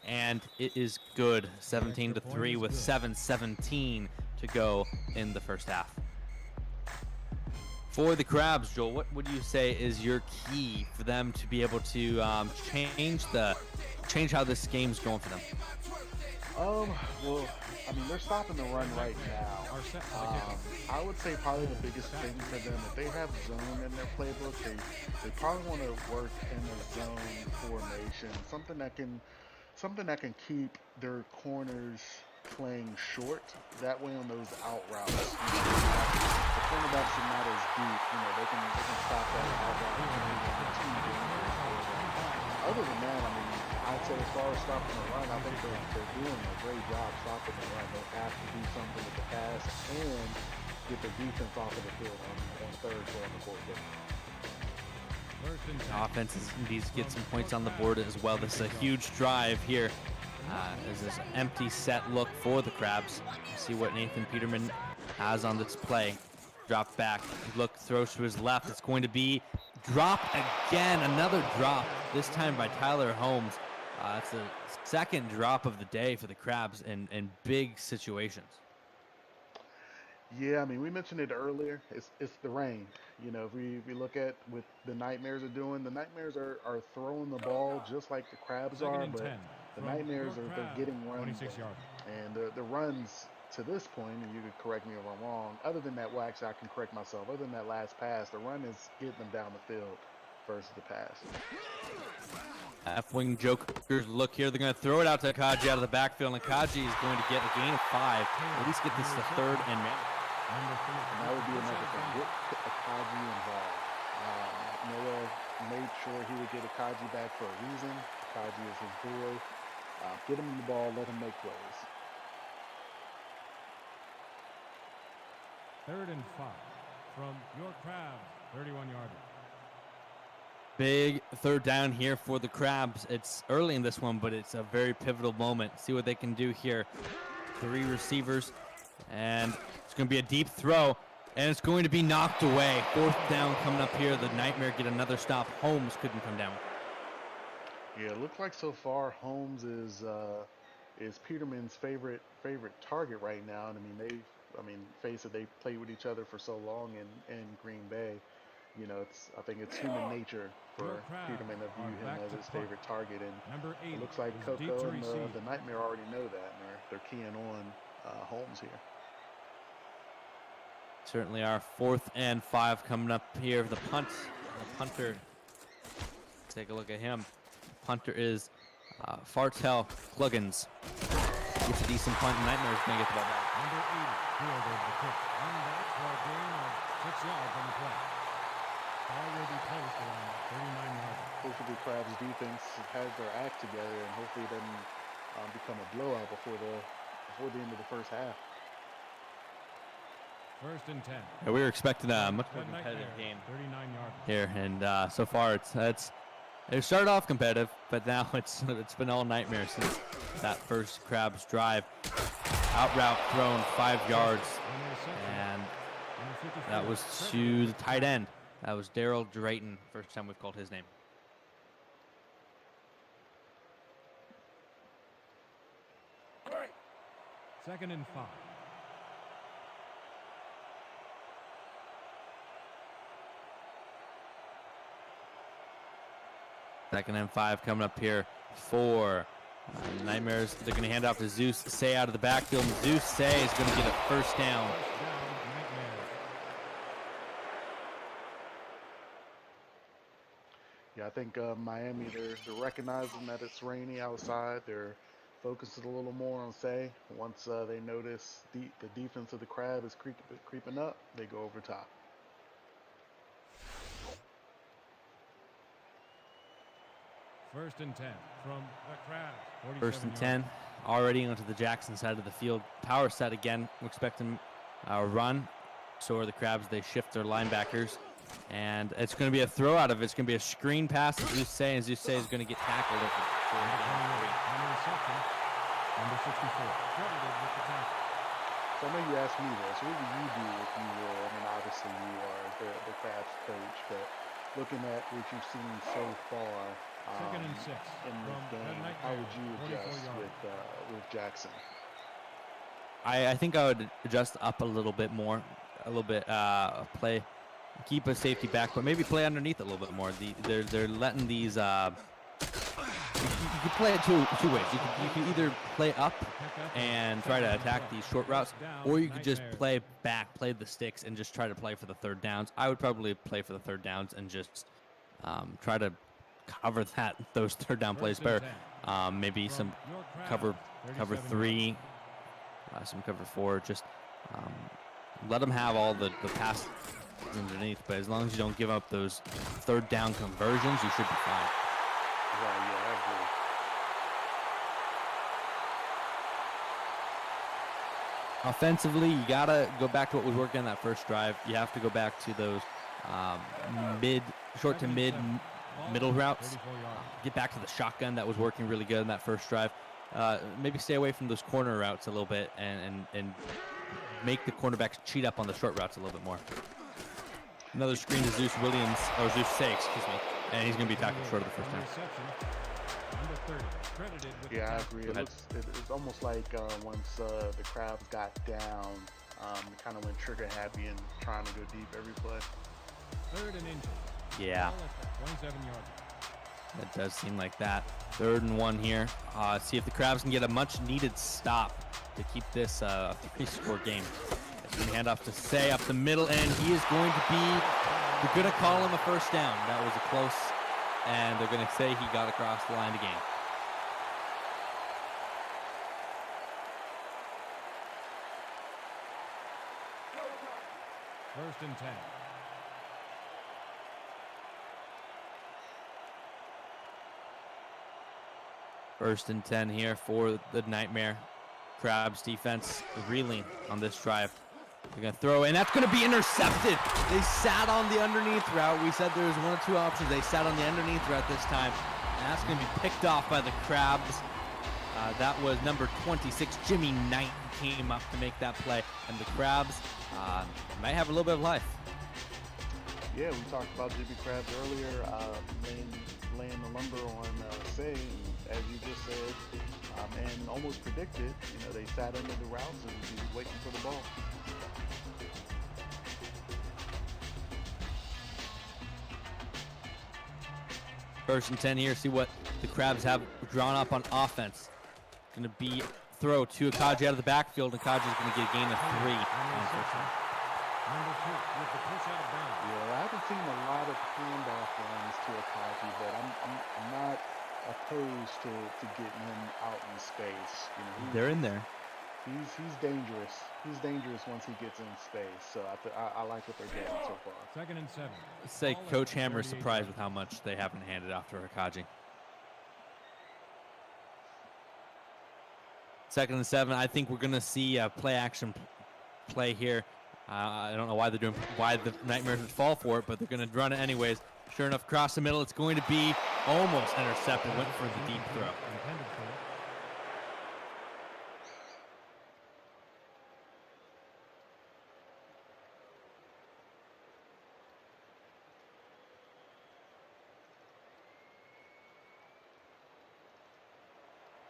Speaker 1: and it is good. 17-3 with 7:17 to go in the first half. For the Crabs, Joel, what would you say is your key for them to be able to change how this game's going for them?
Speaker 2: Well, I mean, they're stopping the run right now. I would say probably the biggest thing for them, if they have zone in their playbook, they probably want to work in a zone formation, something that can keep their corners playing short. That way, on those out routes, the cornerbacks are not as deep. They can stop that out route. Other than that, I mean, I'd say as far as stopping the run, I think they're doing a great job stopping the run. They have to do something with the pass and get the defense off of the field on third down the court.
Speaker 1: Offense needs to get some points on the board as well. This is a huge drive here. There's this empty set look for the Crabs. See what Nathan Peterman has on this play. Drop back, look, throws to his left. It's going to be dropped again. Another drop, this time by Tyler Holmes. It's the second drop of the day for the Crabs in big situations.
Speaker 2: Yeah, I mean, we mentioned it earlier. It's the rain. If we look at what the Nightmares are doing, the Nightmares are throwing the ball just like the Crabs are, but the Nightmares they're getting runs. And the runs to this point, and you could correct me if I'm wrong, other than that, well, actually, I can correct myself. Other than that last pass, the run is getting them down the field. versus the pass.
Speaker 1: F-wing Jokers look here. They're going to throw it out to Akaji out of the backfield, and Akaji is going to get a gain of 5. At least get this to 3rd and man.
Speaker 2: And that would be another thing. Get Akaji involved. Noah made sure he would get Akaji back for a reason. Akaji is his boy. Get him the ball, let him make plays.
Speaker 3: 3rd and 5 from your Crabs, 31-yarder.
Speaker 1: Big 3rd down here for the Crabs. It's early in this one, but it's a very pivotal moment. See what they can do here. 3 receivers, and it's going to be a deep throw, and it's going to be knocked away. 4th down coming up here. The Nightmare get another stop. Holmes couldn't come down.
Speaker 2: Yeah, it looks like so far Holmes is Peterman's favorite target right now. And face it, they played with each other for so long in Green Bay. You know, I think it's human nature for Peterman to view him as his favorite target, and it looks like Coco and the Nightmare already know that, and they're keying on Holmes here.
Speaker 1: Certainly our 4th and 5 coming up here. The punter. Take a look at him. Punter is Fartel Cluggins. Gets a decent punt. Nightmare's going to get the ball back.
Speaker 3: Number 80 fielded the kick. Run back for a gain of 6 yards on the play. Ball will be placed around 39 yards.
Speaker 2: Hopefully Crabs defense has their act together, and hopefully it doesn't become a blowout before the end of the first half.
Speaker 3: 1st and 10.
Speaker 1: Yeah, we were expecting a much more competitive game
Speaker 3: 39 yards
Speaker 1: here, and so far it started off competitive, but now it's been all Nightmare since that first Crabs drive. Out route thrown 5 yards, and that was to the tight end. That was Daryl Drayton. First time we've called his name.
Speaker 3: Second and 5.
Speaker 1: Second and 5 coming up here for Nightmares. They're going to hand off to Zeus Say out of the backfield. Zeus Say is going to get a 1st down.
Speaker 2: Yeah, I think Miami, they're recognizing that it's rainy outside. They're focusing a little more on Say. Once they notice the defense of the Crab is creeping up, they go over top.
Speaker 3: First and 10 from the Crabs.
Speaker 1: 1st and 10, already onto the Jackson side of the field. Power set again. We're expecting a run. So are the Crabs. They shift their linebackers. And it's going to be a throw out of it. It's going to be a screen pass to Zeus Say, and Zeus Say is going to get tackled.
Speaker 3: Number 64. Credited with the tackle.
Speaker 2: So I know you asked me this. What would you do if you were, obviously you are the Crabs coach, but looking at what you've seen so far,
Speaker 3: 2nd and 6
Speaker 2: in this game, how would you adjust with Jackson?
Speaker 1: I think I would adjust up a little bit more, keep a safety back, but maybe play underneath a little bit more. They're letting these. You can play it two ways. You can either play up and try to attack these short routes, or you could just play back, play the sticks, and just try to play for the 3rd downs. I would probably play for the 3rd downs and just try to cover those 3rd down plays better. Maybe some cover 3, some cover 4. Just let them have all the pass underneath, but as long as you don't give up those 3rd down conversions, you should be fine.
Speaker 2: Right, yeah, I agree.
Speaker 1: Offensively, you gotta go back to what was working on that first drive. You have to go back to those short to middle routes. Get back to the shotgun that was working really good in that first drive. Maybe stay away from those corner routes a little bit and make the cornerbacks cheat up on the short routes a little bit more. Another screen to Zeus Say, and he's going to be tackled short of the 1st down.
Speaker 2: Yeah, I agree. It's almost like once the Crabs got down, it kind of went trigger happy and trying to go deep every play.
Speaker 3: 3rd and inches.
Speaker 1: Yeah.
Speaker 3: 27 yards.
Speaker 1: It does seem like that. 3rd and 1 here. See if the Crabs can get a much-needed stop to keep this a 3-score game. It's going to hand off to Say up the middle, and he is going to be They're going to call him a first down. That was a close, and they're going to say he got across the line to gain.
Speaker 3: First and 10.
Speaker 1: First and 10 here for the Nightmare Crabs defense, reeling on this drive. They're going to throw, and that's going to be intercepted. They sat on the underneath route. We said there was 1 or 2 options. They sat on the underneath route this time, and that's going to be picked off by the Crabs. That was number 26, Jimmy Knight, who came up to make that play, and the Crabs might have a little bit of life.
Speaker 2: Yeah, we talked about Jimmy Crabs earlier, laying the lumber on Say, as you just said, and almost predicted. You know, they sat under the routes and he was waiting for the ball.
Speaker 1: First and 10 here. See what the Crabs have drawn up on offense. Going to be throw to Akaji out of the backfield, and Akaji is going to get a gain of 3.
Speaker 3: Number 2 with the push out of bounds.
Speaker 2: Yeah, I haven't seen a lot of handoff runs to Akaji, but I'm not opposed to getting him out in space. You know,
Speaker 1: They're in there.
Speaker 2: He's dangerous. He's dangerous once he gets in space. So I like what they're doing so far.
Speaker 3: Second and 7.
Speaker 1: Let's say Coach Hammer is surprised with how much they haven't handed off to Akaji. Second and 7. I think we're going to see a play action play here. I don't know why the Nightmares would fall for it, but they're going to run it anyways. Sure enough, across the middle, it's going to be almost intercepted. Went for the deep throw.
Speaker 3: Intended for it.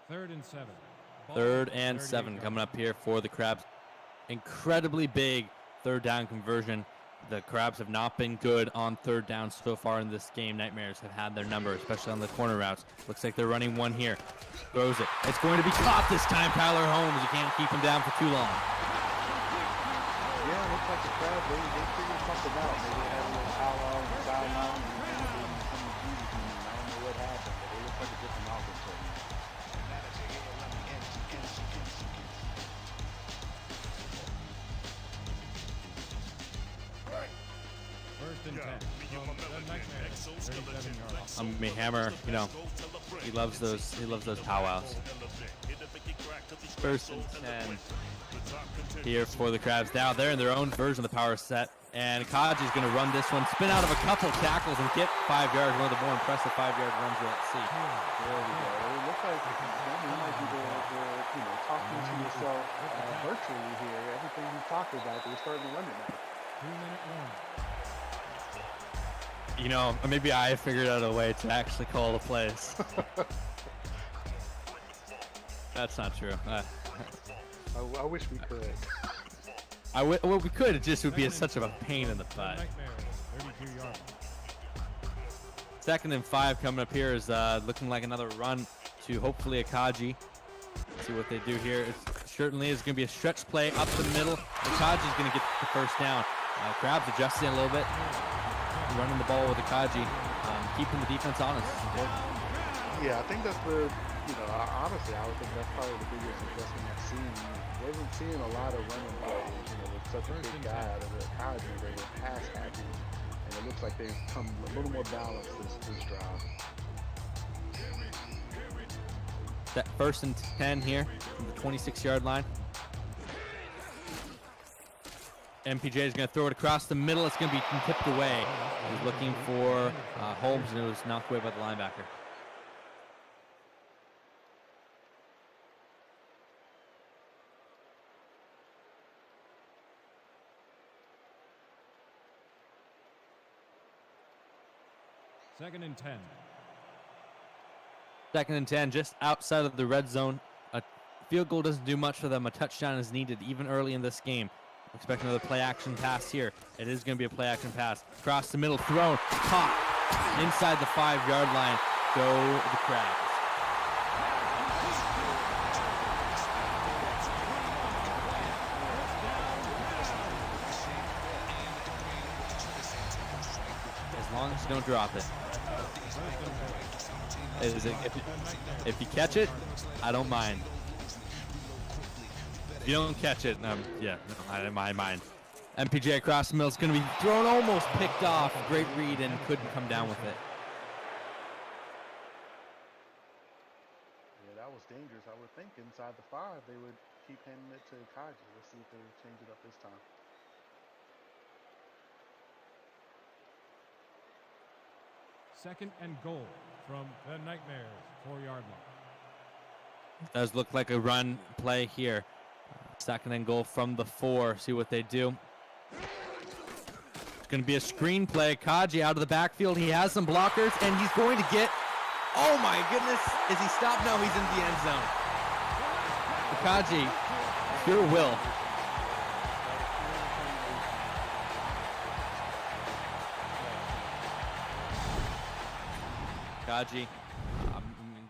Speaker 3: Third and 7.
Speaker 1: Third and 7 coming up here for the Crabs. Incredibly big third down conversion. The Crabs have not been good on third down so far in this game. Nightmares have had their number, especially on the corner routes. Looks like they're running one here. Throws it. It's going to be caught this time. Tyler Holmes. You can't keep him down for too long.
Speaker 2: Yeah, it looks like the Crabs, they figured something out. Maybe they had a little powwow on the sideline. I don't know what happened, but it looks like a different outfit for them.
Speaker 3: First and 10. From the Nightmares. 37 yards.
Speaker 1: I mean, Hammer, you know, he loves those powwows. First and 10 here for the Crabs. Now they're in their own version of the power set, and Kaji's going to run this one, spin out of a couple tackles, and get 5 yards. One of the more impressive 5-yard runs we'll see.
Speaker 2: There we go. It looks like you might be talking to yourself virtually here. Everything you talked about, they're starting to run it now.
Speaker 3: 2-minute warning.
Speaker 1: You know, maybe I figured out a way to actually call the plays. That's not true.
Speaker 2: I wish we could.
Speaker 1: Well, we could. It just would be such of a pain in the butt.
Speaker 3: Nightmares. 32 yards.
Speaker 1: Second and 5 coming up here is looking like another run to hopefully Akaji. Let's see what they do here. It certainly is going to be a stretch play up the middle. Akaji's going to get the first down. Crabs adjusting a little bit. Running the ball with Akaji, keeping the defense honest.
Speaker 2: Yeah, I think that's honestly, I would think that's probably the biggest adjustment I've seen. Wasn't seeing a lot of running plays, with such a big guy out of the Akaji, very pass happy, and it looks like they've come a little more balanced this drive.
Speaker 1: That first and 10 here from the 26-yard line. MPJ is going to throw it across the middle. It's going to be tipped away. He's looking for Holmes, and it was knocked away by the linebacker.
Speaker 3: Second and 10.
Speaker 1: Second and 10, just outside of the red zone. A field goal doesn't do much for them. A touchdown is needed even early in this game. Expect another play action pass here. It is going to be a play action pass. Across the middle, thrown, caught. Inside the 5-yard line, go the Crabs. long as you don't drop it. If you catch it, I don't mind. If you don't catch it, yeah, no, I don't mind. MPJ across the middle is going to be thrown, almost picked off. Great read and couldn't come down with it.
Speaker 2: Yeah, that was dangerous. I would think inside the 5 they would keep handing it to Kaji. Let's see if they change it up this time.
Speaker 3: Second and goal from the Nightmares, 4-yard line.
Speaker 1: It does look like a run play here. Second and goal from the 4. See what they do. It's going to be a screen play. Kaji out of the backfield. He has some blockers, and he's going to get... Oh, my goodness. Is he stopped? No, he's in the end zone. Kaji, pure will. Kaji,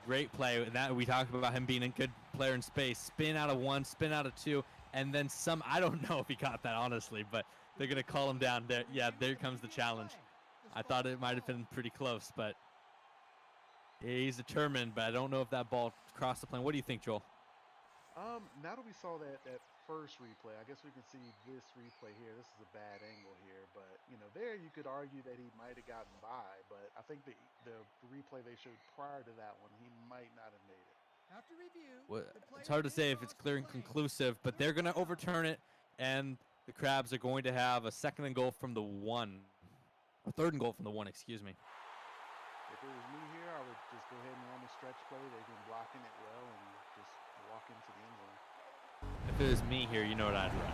Speaker 1: great play. That we talked about him being a good player in space. Spin out of 1, spin out of 2, and then some. I don't know if he caught that, honestly, but they're going to call him down there. Yeah, there comes the challenge. I thought it might have been pretty close, but he's determined, but I don't know if that ball crossed the plane. What do you think, Joel?
Speaker 2: Now that we saw that first replay, I guess we can see this replay here. This is a bad angle here, but there you could argue that he might have gotten by, but I think the replay they showed prior to that one, he might not have made it.
Speaker 4: After review,
Speaker 1: Well, it's hard to say if it's clear and conclusive, but they're going to overturn it, and the Crabs are going to have a second and goal from the 1. A third and goal from the 1, excuse me.
Speaker 2: If it was me here, I would just go ahead and run the stretch play. They've been blocking it well and just walk into the end zone.
Speaker 1: If it was me here, you know what I'd run.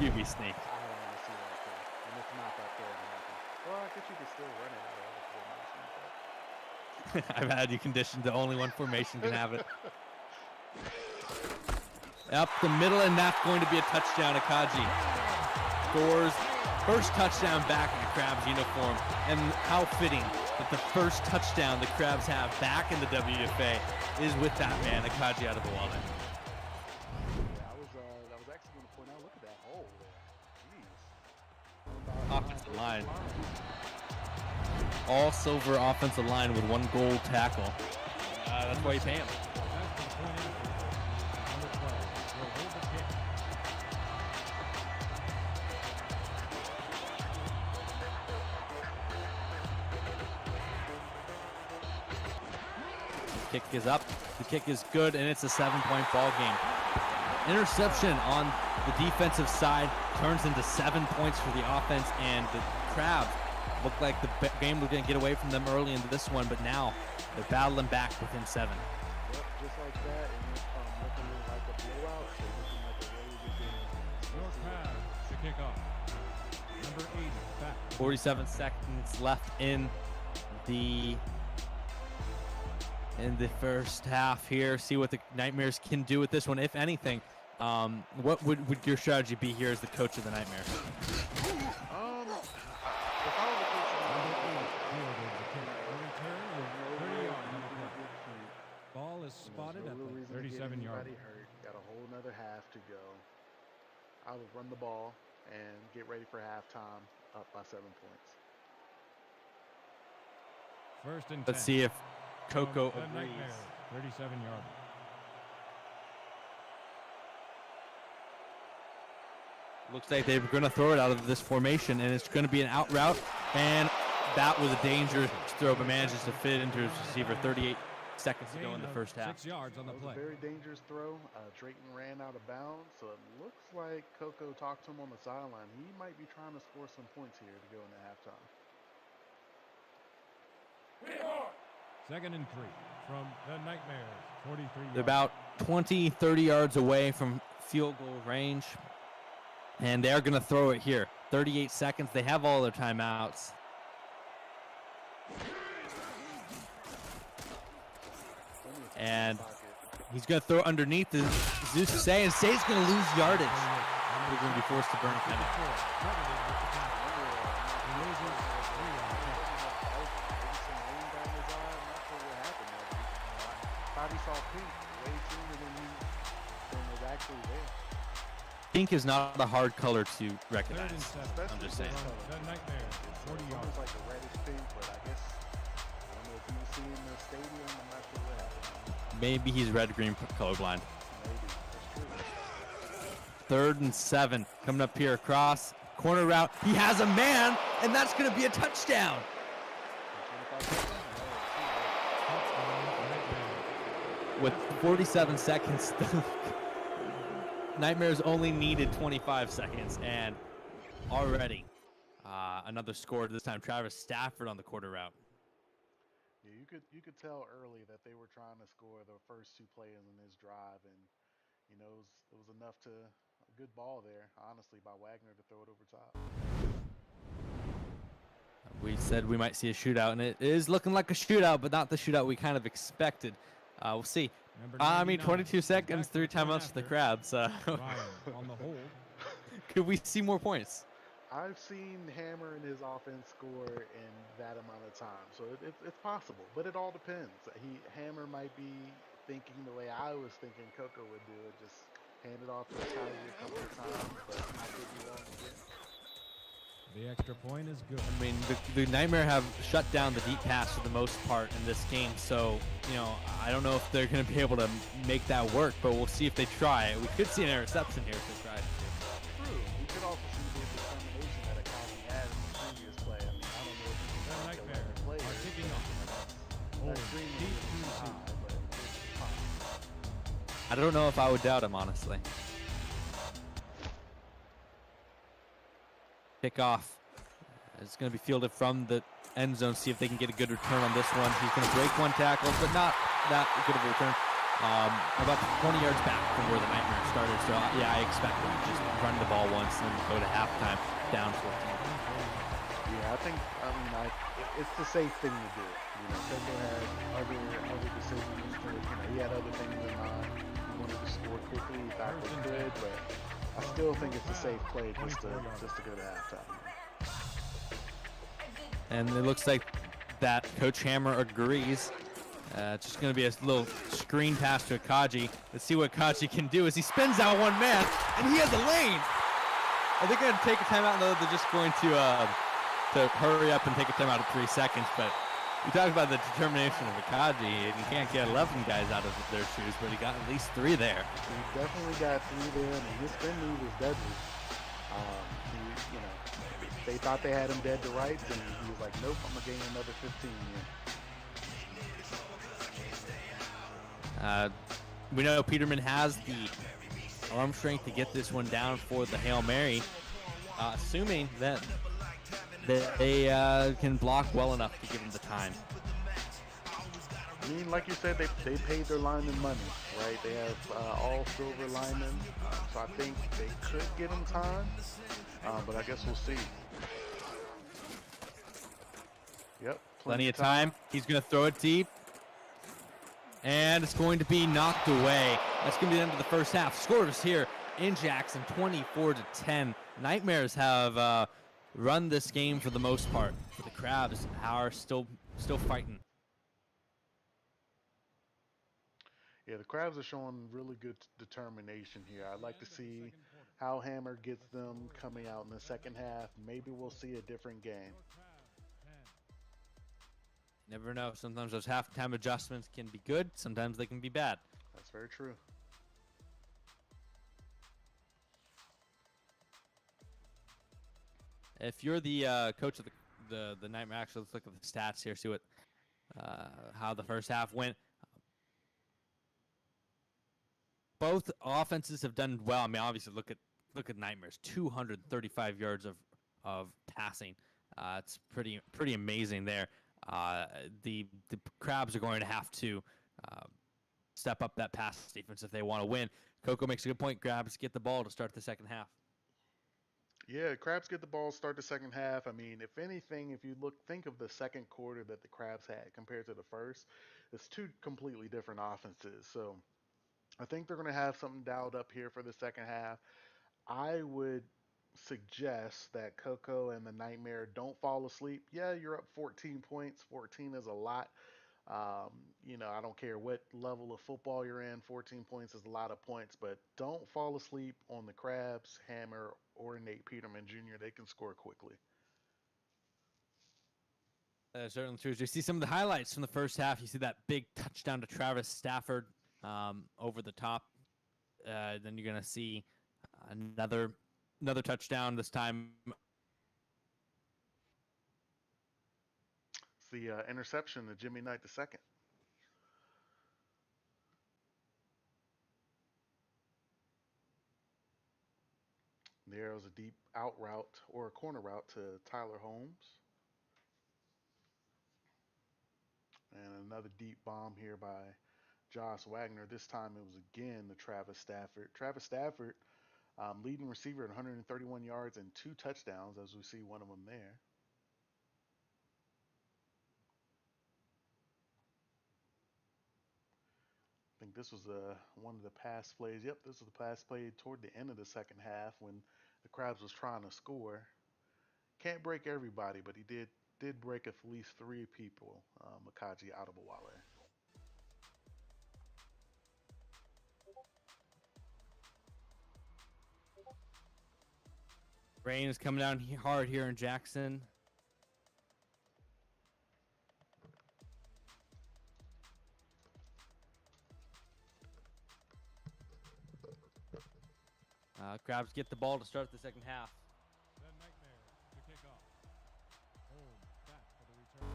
Speaker 1: You'd be snake.
Speaker 2: I don't want to see that play. And it's not that fair to happen. Well, I guess you could still run it out of other formations.
Speaker 1: I've had you conditioned to only one formation can have it. Up the middle, and that's going to be a touchdown. Akaji scores first touchdown back in the Crabs uniform, and how fitting that the first touchdown the Crabs have back in the WFA is with that man, Akaji, out of the wall there.
Speaker 2: Yeah, I was actually going to point out, look at that hole there. Jeez.
Speaker 1: Offensive line. All silver offensive line with 1 gold tackle. That's why you pay him. Kick is up. The kick is good, and it's a 7-point ball game. Interception on the defensive side turns into 7 points for the offense, and the Crabs looked like the game was going to get away from them early into this one, but now they're battling back within 7.
Speaker 2: Yep, just like that, and it's looking like a blowout, so looking like a really good game.
Speaker 3: Your Crabs to kick off. Number 80 back.
Speaker 1: 47 seconds left in the first half here. See what the Nightmares can do with this one, if anything. What would your strategy be here as the coach of the Nightmares?
Speaker 3: Ball is spotted at the 37-yard line.
Speaker 2: Got a whole another half to go. I would run the ball and get ready for halftime up by 7 points.
Speaker 3: First and 10.
Speaker 1: Let's see if Coco
Speaker 3: The
Speaker 1: agrees.
Speaker 3: Nightmares, 37-yard line.
Speaker 1: Looks like they're going to throw it out of this formation, and it's going to be an out route. And that was a dangerous throw, but manages to fit into his receiver. 38 seconds to go in the first half.
Speaker 3: 6 yards on the
Speaker 2: That was
Speaker 3: play.
Speaker 2: a very dangerous throw. Drayton ran out of bounds, so it looks like Coco talked to him on the sideline. He might be trying to score some points here to go into halftime.
Speaker 3: Second and 3 from the Nightmares, 43 yards.
Speaker 1: They're about 20, 30 yards away from field goal range. And they're going to throw it here. 38 seconds. They have all their timeouts. And he's going to throw underneath the Zeus Say, and Say's going to lose yardage. They're going to be forced to burn a penalty.
Speaker 2: Thought he saw pink way sooner than was actually there.
Speaker 1: Pink is not a hard color to
Speaker 3: Third and
Speaker 1: recognize.
Speaker 3: 7.
Speaker 1: I'm just saying.
Speaker 3: The Nightmare, 40
Speaker 2: It's
Speaker 3: yards.
Speaker 2: like a reddish pink, but I guess I don't know if you will see in the stadium. I'm not sure what happened.
Speaker 1: Maybe he's red-green colorblind.
Speaker 2: Maybe that's true.
Speaker 1: 3rd and 7 coming up here across corner route. He has a man, and that's going to be a touchdown.
Speaker 2: 25 seconds.
Speaker 1: With 47 seconds, Nightmares only needed 25 seconds, and already another score. This time, Travis Stafford on the quarter route.
Speaker 2: Yeah, you could tell early that they were trying to score the first 2 plays in this drive, and you know it was enough to a good ball there, honestly, by Wagner to throw it over top.
Speaker 1: We said we might see a shootout, and it is looking like a shootout, but not the shootout we kind of expected. We'll see.
Speaker 3: Number
Speaker 1: I mean,
Speaker 3: 99,
Speaker 1: 22 seconds,
Speaker 3: back
Speaker 1: 3
Speaker 3: for point
Speaker 1: timeouts to the
Speaker 3: after.
Speaker 1: Crabs.
Speaker 3: Ryan on the hold.
Speaker 1: Could we see more points?
Speaker 2: I've seen Hammer and his offense score in that amount of time, so it's possible, but it all depends. Hammer might be thinking the way I was thinking Coco would do it, just hand it off to Kaji a couple of times, but I could be wrong again.
Speaker 3: The extra point is good.
Speaker 1: I mean, the Nightmare have shut down the deep pass for the most part in this game, so, you know, I don't know if they're going to be able to make that work, but we'll see if they try. We could see an interception here if they try.
Speaker 2: True. You could also see the determination that Akazi had in the previous play. I mean, I don't know if you
Speaker 3: The
Speaker 2: can
Speaker 3: Nightmare
Speaker 2: play
Speaker 3: are kicking off.
Speaker 2: That
Speaker 3: Hold
Speaker 2: green
Speaker 3: deep
Speaker 2: was
Speaker 3: to
Speaker 2: high,
Speaker 3: receive.
Speaker 2: but it's possible.
Speaker 1: I don't know if I would doubt him, honestly. Kickoff. It's going to be fielded from the end zone. See if they can get a good return on this one. He's going to break 1 tackle, but not that good of a return. About 20 yards back from where the Nightmare started. So, yeah, I expect them to just run the ball once and go to halftime down 14.
Speaker 2: Yeah, it's the safe thing to do. You know, Coco had other decisions. He had other things in mind. He wanted to score quickly. He thought it was good, but I still think it's a safe play just to go to halftime.
Speaker 1: And it looks like that Coach Hammer agrees. It's just going to be a little screen pass to Akaji. Let's see what Akaji can do as he spins out 1 man, and he has a lane. Are they going to take a timeout? No, they're just going to hurry up and take a timeout at 3 seconds. But we talked about the determination of Akaji, and you can't get 11 guys out of their shoes, but he got at least 3 there.
Speaker 2: He definitely got 3 there, and his spin move was deadly. They thought they had him dead to rights, and he was like, nope, I'm going to gain another 15 here.
Speaker 1: We know Peterman has the arm strength to get this one down for the Hail Mary, assuming that they can block well enough to give him the time.
Speaker 2: I mean, like you said, they paid their linemen money, right? They have all silver linemen, so I think they could get him time, but I guess we'll see. Yep.
Speaker 1: Plenty of time. He's going to throw it deep. And it's going to be knocked away. That's going to be the end of the first half. Scores here in Jackson, 24-10. Nightmares have run this game for the most part. But the Crabs are still fighting.
Speaker 2: Yeah, the Crabs are showing really good determination here. I'd like to see how Hammer gets them coming out in the second half. Maybe we'll see a different game.
Speaker 1: Never know. Sometimes those halftime adjustments can be good. Sometimes they can be bad.
Speaker 2: That's very true.
Speaker 1: If you're the coach of the Nightmare, actually, let's look at the stats here, see what how the first half went. Both offenses have done well. I mean, obviously, look at Nightmares, 235 yards of passing. It's pretty amazing there. The Crabs are going to have to step up that pass defense if they want to win. Coco makes a good point. Crabs get the ball to start the second half.
Speaker 2: Yeah, Crabs get the ball, start the second half. I mean, if anything, if you think of the second quarter that the Crabs had compared to the first, it's 2 completely different offenses. So I think they're going to have something dialed up here for the second half. I would suggest that Coco and the Nightmare don't fall asleep. Yeah, you're up 14 points. 14 is a lot. I don't care what level of football you're in, 14 points is a lot of points, but don't fall asleep on the Crabs, Hammer, or Nate Peterman Jr. They can score quickly.
Speaker 1: Certainly true. You see some of the highlights from the first half. You see that big touchdown to Travis Stafford over the top. Then you're going to see another touchdown, this time.
Speaker 2: It's the interception to Jimmy Knight II. There was a deep out route or a corner route to Tyler Holmes. And another deep bomb here by Josh Wagner. This time it was again to Travis Stafford. Travis Stafford, leading receiver at 131 yards and 2 touchdowns, as we see one of them there. I think this was one of the pass plays. Yep, this was the pass play toward the end of the second half when the Crabs was trying to score. Can't break everybody, but he did break at least 3 people. Makaji Adebawale.
Speaker 1: Rain is coming down hard here in Jackson. Crabs get the ball to start the second half.
Speaker 3: The Nightmare to kick off. Home back for the return.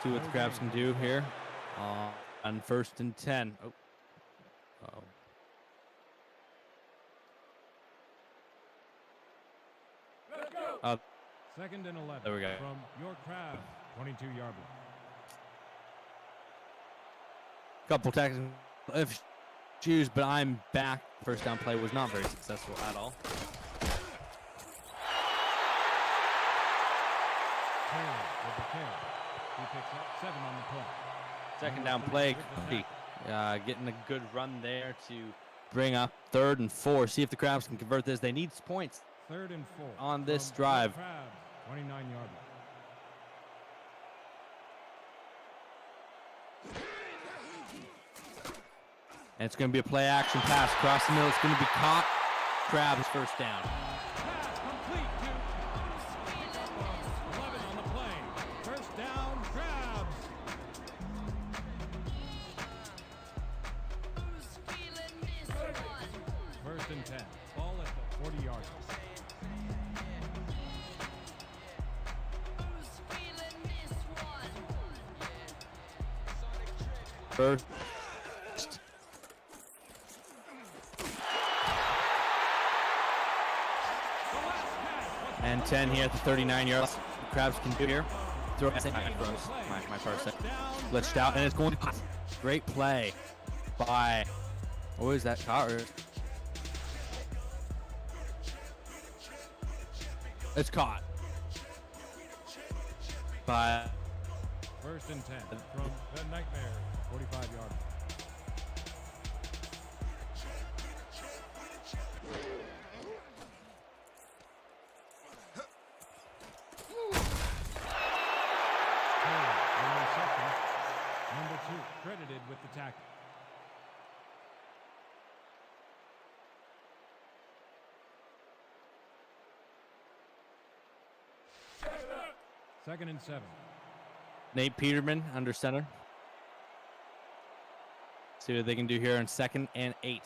Speaker 1: See what the Crabs can do here on 1st and 10.
Speaker 3: Let's go. 2nd and 11.
Speaker 1: There we go.
Speaker 3: From your Crabs, 22-yard line.
Speaker 1: Couple technical issues, but I'm back. First down play was not very successful at all.
Speaker 3: Taylor with the carry. He picks up 7 on the play.
Speaker 1: Second down play, getting a good run there to bring up 3rd and 4. See if the Crabs can convert this. They need points.
Speaker 3: 3rd and 4
Speaker 1: on this drive.
Speaker 3: Crabs, 29-yard line.
Speaker 1: And it's going to be a play action pass across the middle. It's going to be caught. Crabs first down.
Speaker 3: Pass complete to 11 on the play. First down, Crabs. First and 10. Ball at the 40-yard line.
Speaker 1: First. And 10 here at the 39-yard line. The Crabs can do here. Throw my first glitched out, and it's going to great play by what is that? Carter. It's caught by
Speaker 3: 1st and 10 from the Nightmare 45-yard line. Number 2 credited with the tackle. Second and 7.
Speaker 1: Nate Peterman under center. See what they can do here in 2nd and 8.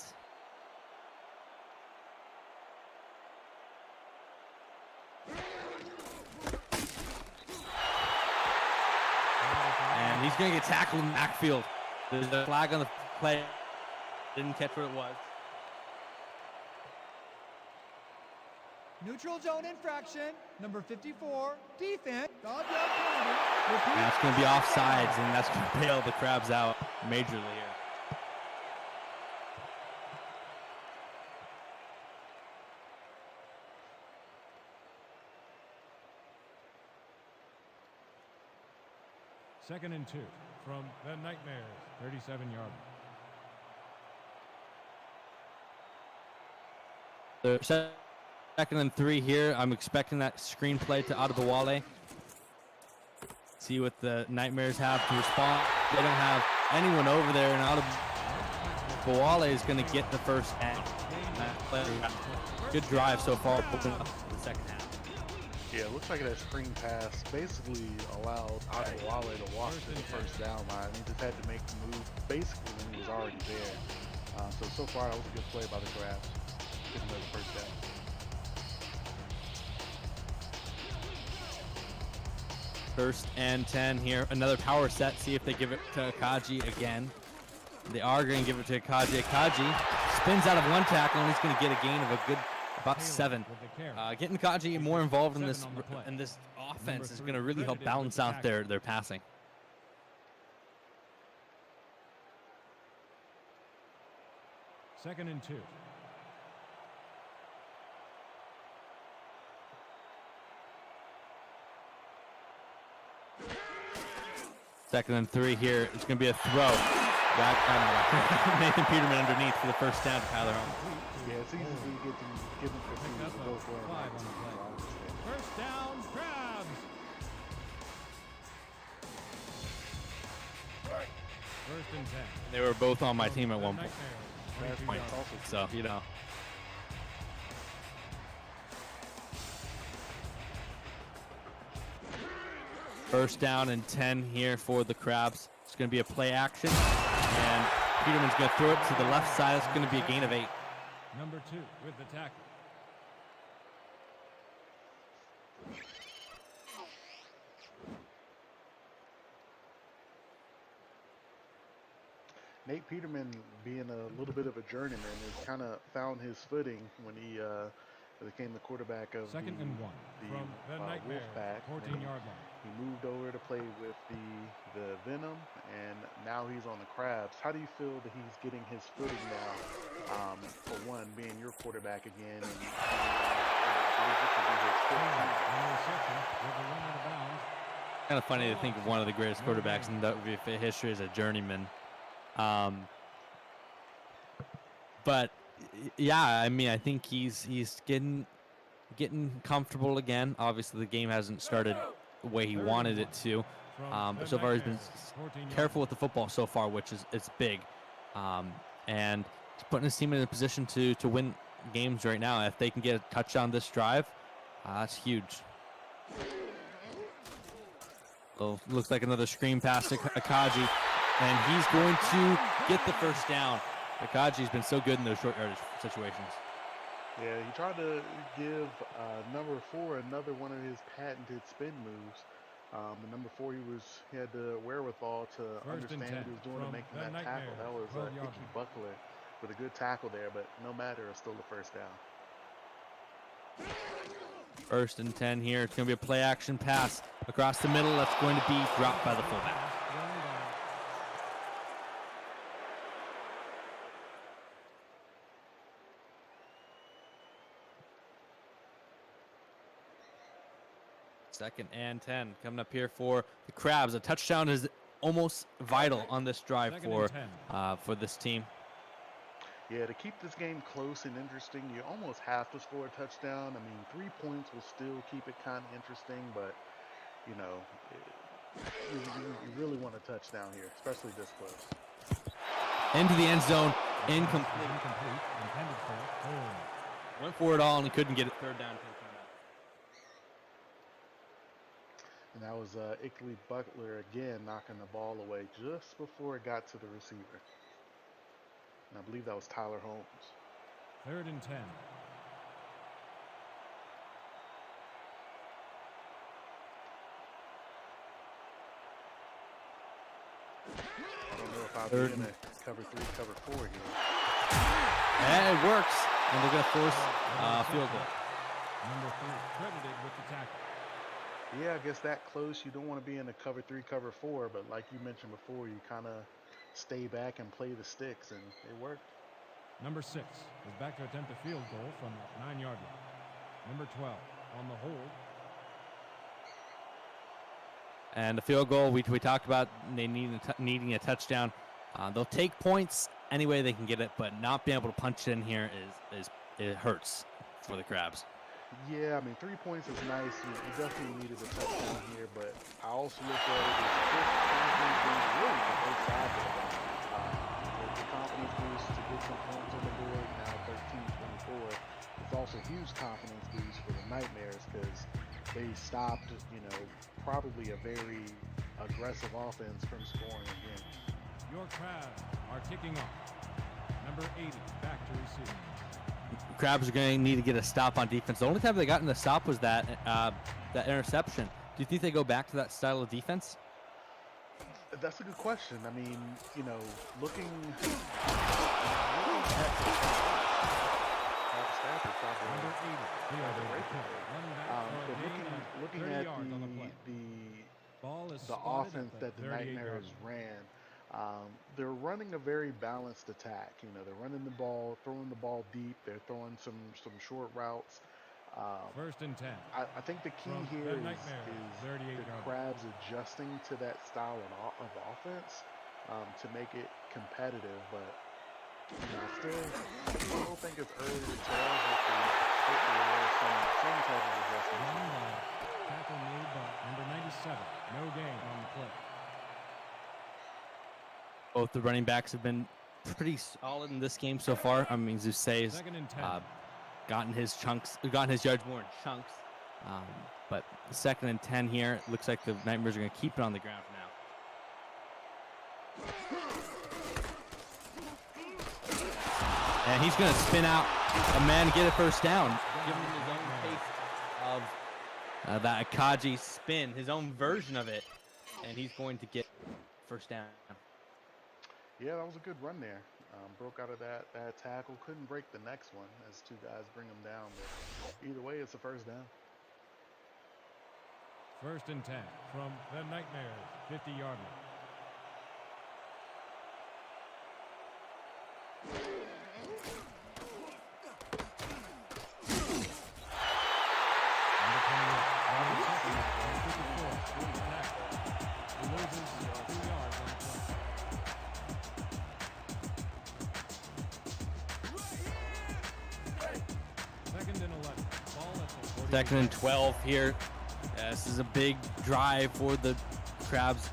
Speaker 1: going to get tackled in the backfield. There's a flag on the play. Didn't catch what it was.
Speaker 4: Neutral zone infraction, number 54, defense. Bob Young penalty. Repeat.
Speaker 1: That's going to be offsides, and that's going to bail the Crabs out majorly here.
Speaker 3: Second and 2 from the Nightmares, 37-yard line.
Speaker 1: Second and 3 here. I'm expecting that screenplay to Adebowale. See what the Nightmares have to respond. They don't have anyone over there, and Adebowale is going to get the first down. Good drive so far. Open up the second half.
Speaker 2: Yeah, it looks like that screen pass basically allowed Adewale to walk to the first down line. He just had to make the move basically when he was already there. So far, that was a good play by the Crabs. Getting the first down.
Speaker 1: First and 10 here. Another power set. See if they give it to Akaji again. They are going to give it to Akaji. Akaji spins out of one tackle, and he's going to get a gain of a good about 7. Getting Akaji more involved in this offense is going to really help balance out their passing.
Speaker 3: Second and 2.
Speaker 1: Second and 3 here. It's going to be a throw. Nathan Peterman underneath for the first down to Tyler Holmes.
Speaker 2: Yeah, it's easy to get them confused with both ways.
Speaker 3: First down, Crabs. First and 10.
Speaker 1: They were both on my team at one point.
Speaker 3: Point.
Speaker 1: So, you know. First down and 10 here for the Crabs. It's going to be a play action, and Peterman's going to throw it to the left side. It's going to be a gain of 8.
Speaker 3: Number 2 with the tackle.
Speaker 2: Nate Peterman, being a little bit of a journeyman, has kind of found his footing when he became the quarterback of
Speaker 3: Second and 1 from the Nightmare,
Speaker 2: Wolfpack.
Speaker 3: 14-yard line.
Speaker 2: He moved over to play with the Venom, and now he's on the Crabs. How do you feel that he's getting his footing now? For one, being your quarterback again, and
Speaker 1: Kind of funny to think of one of the greatest quarterbacks in WFA history as a journeyman. But yeah, I mean, I think he's getting comfortable again. Obviously, the game hasn't started the way he wanted it to. But so far, he's been careful with the football so far, which is it's big. And he's putting his team in a position to win games right now. If they can get a touchdown this drive, that's huge. So looks like another screen pass to Akaji, and he's going to get the first down. Akaji's been so good in those short yardage situations.
Speaker 2: Yeah, he tried to give number 4 another one of his patented spin moves. And number 4, he had the wherewithal to understand what he was doing and making that tackle. That was Icky Buckler with a good tackle there, but no matter, it's still the first down.
Speaker 1: First and 10 here. It's going to be a play action pass across the middle. That's going to be dropped by the fullback. Second and 10 coming up here for the Crabs. A touchdown is almost vital on this drive for this team.
Speaker 2: Yeah, to keep this game close and interesting, you almost have to score a touchdown. I mean, 3 points will still keep it kind of interesting, but, you know, you really want a touchdown here, especially this close.
Speaker 1: Into the end zone, incomplete. Went for it all, and he couldn't get it. Third down.
Speaker 2: And that was Icky Buckler again knocking the ball away just before it got to the receiver. And I believe that was Tyler Holmes.
Speaker 3: Third and 10.
Speaker 2: I don't know if I'll
Speaker 1: Third
Speaker 2: be in
Speaker 1: and-
Speaker 2: a cover 3, cover 4 here.
Speaker 1: And it works. And they're going to force field goal.
Speaker 3: Number 3 credited with the tackle.
Speaker 2: Yeah, I guess that close, you don't want to be in a cover 3, cover 4, but like you mentioned before, you kind of stay back and play the sticks, and it worked.
Speaker 3: Number 6 is back to attempt a field goal from the 9-yard line. Number 12 on the hold.
Speaker 1: And the field goal, we talked about they needing a touchdown. They'll take points any way they can get it, but not being able to punch it in here is it hurts for the Crabs.
Speaker 2: Yeah, I mean, 3 points is nice. You definitely needed a touchdown here, but I also look at it as a good confidence boost really for both sides of the ball. The confidence boost to get some points on the board, now 13-24. It's also a huge confidence boost for the Nightmares because they stopped, probably a very aggressive offense from scoring again.
Speaker 3: Your Crabs are kicking off. Number 80 back to receive.
Speaker 1: Crabs are going to need to get a stop on defense. The only time they got in the stop was that interception. Do you think they go back to that style of defense?
Speaker 2: That's a good question. I mean, looking at
Speaker 3: Number 80.
Speaker 2: looking at the offense that the Nightmares ran, they're running a very balanced attack. They're running the ball, throwing the ball deep. They're throwing some short routes.
Speaker 3: First and 10.
Speaker 2: I think the key here is the Crabs adjusting to that style of offense to make it competitive. But I still think it's early to tell. Hopefully there's some type of adjustment.
Speaker 3: Tackle made by number 97. No gain on the play.
Speaker 1: Both the running backs have been pretty solid in this game so far. I mean, Zusay has gotten his yards more in chunks. But 2nd and 10 here. It looks like the Nightmares are going to keep it on the ground now. And he's going to spin out a man to get a first down. Giving him his own taste of that Akaji spin, his own version of it. And he's going to get first down.
Speaker 2: Yeah, that was a good run there. Broke out of that tackle. Couldn't break the next one as 2 guys bring him down. But either way, it's a first down.
Speaker 3: First and 10 from the Nightmares, 50-yard line.
Speaker 1: Second and 12 here. This is a big drive for the Crabs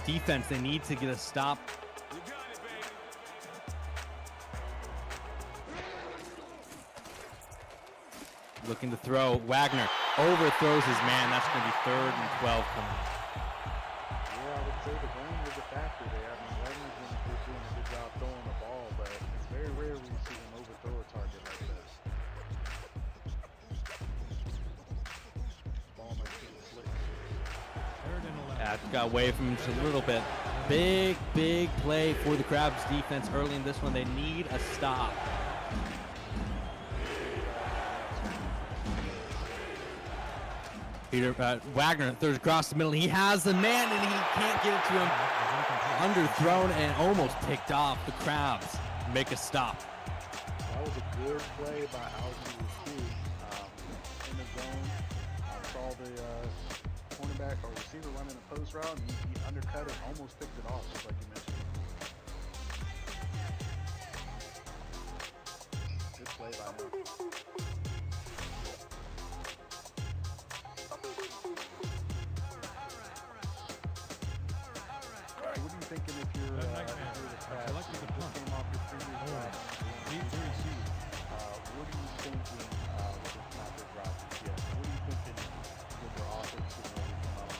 Speaker 1: defense. They need to get a stop. Looking to throw. Wagner overthrows his man. That's going to be 3rd and 12 coming up.
Speaker 2: Yeah, I would say the blame was a factor there. I mean, Wagner's doing a good job throwing the ball, but it's very rare when you see him overthrow a target like that.
Speaker 1: Got away from him just a little bit. Big play for the Crabs defense early in this one. They need a stop. Wagner throws across the middle. He has the man and he can't get it to him. Underthrown and almost picked off. The Crabs make a stop.
Speaker 2: That was a good play by Algie in the zone. I saw the cornerback or receiver running a post route, and he undercut it, almost picked it off, just like you mentioned. Good play by him. What are you thinking if you're the Crabs? Just came off your previous drive. What are you thinking with this not their drive just yet? What are you thinking with their offense and when they come out?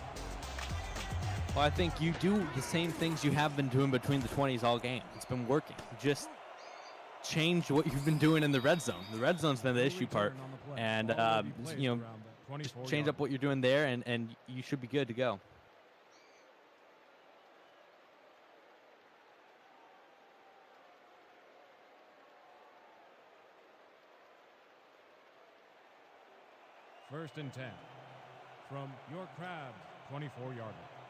Speaker 1: Well, I think you do the same things you have been doing between the 20s all game. It's been working. Just change what you've been doing in the red zone. The red zone's been the issue part. And, just change up what you're doing there, and you should be good to go.
Speaker 3: First and 10 from your Crabs 24-yard line.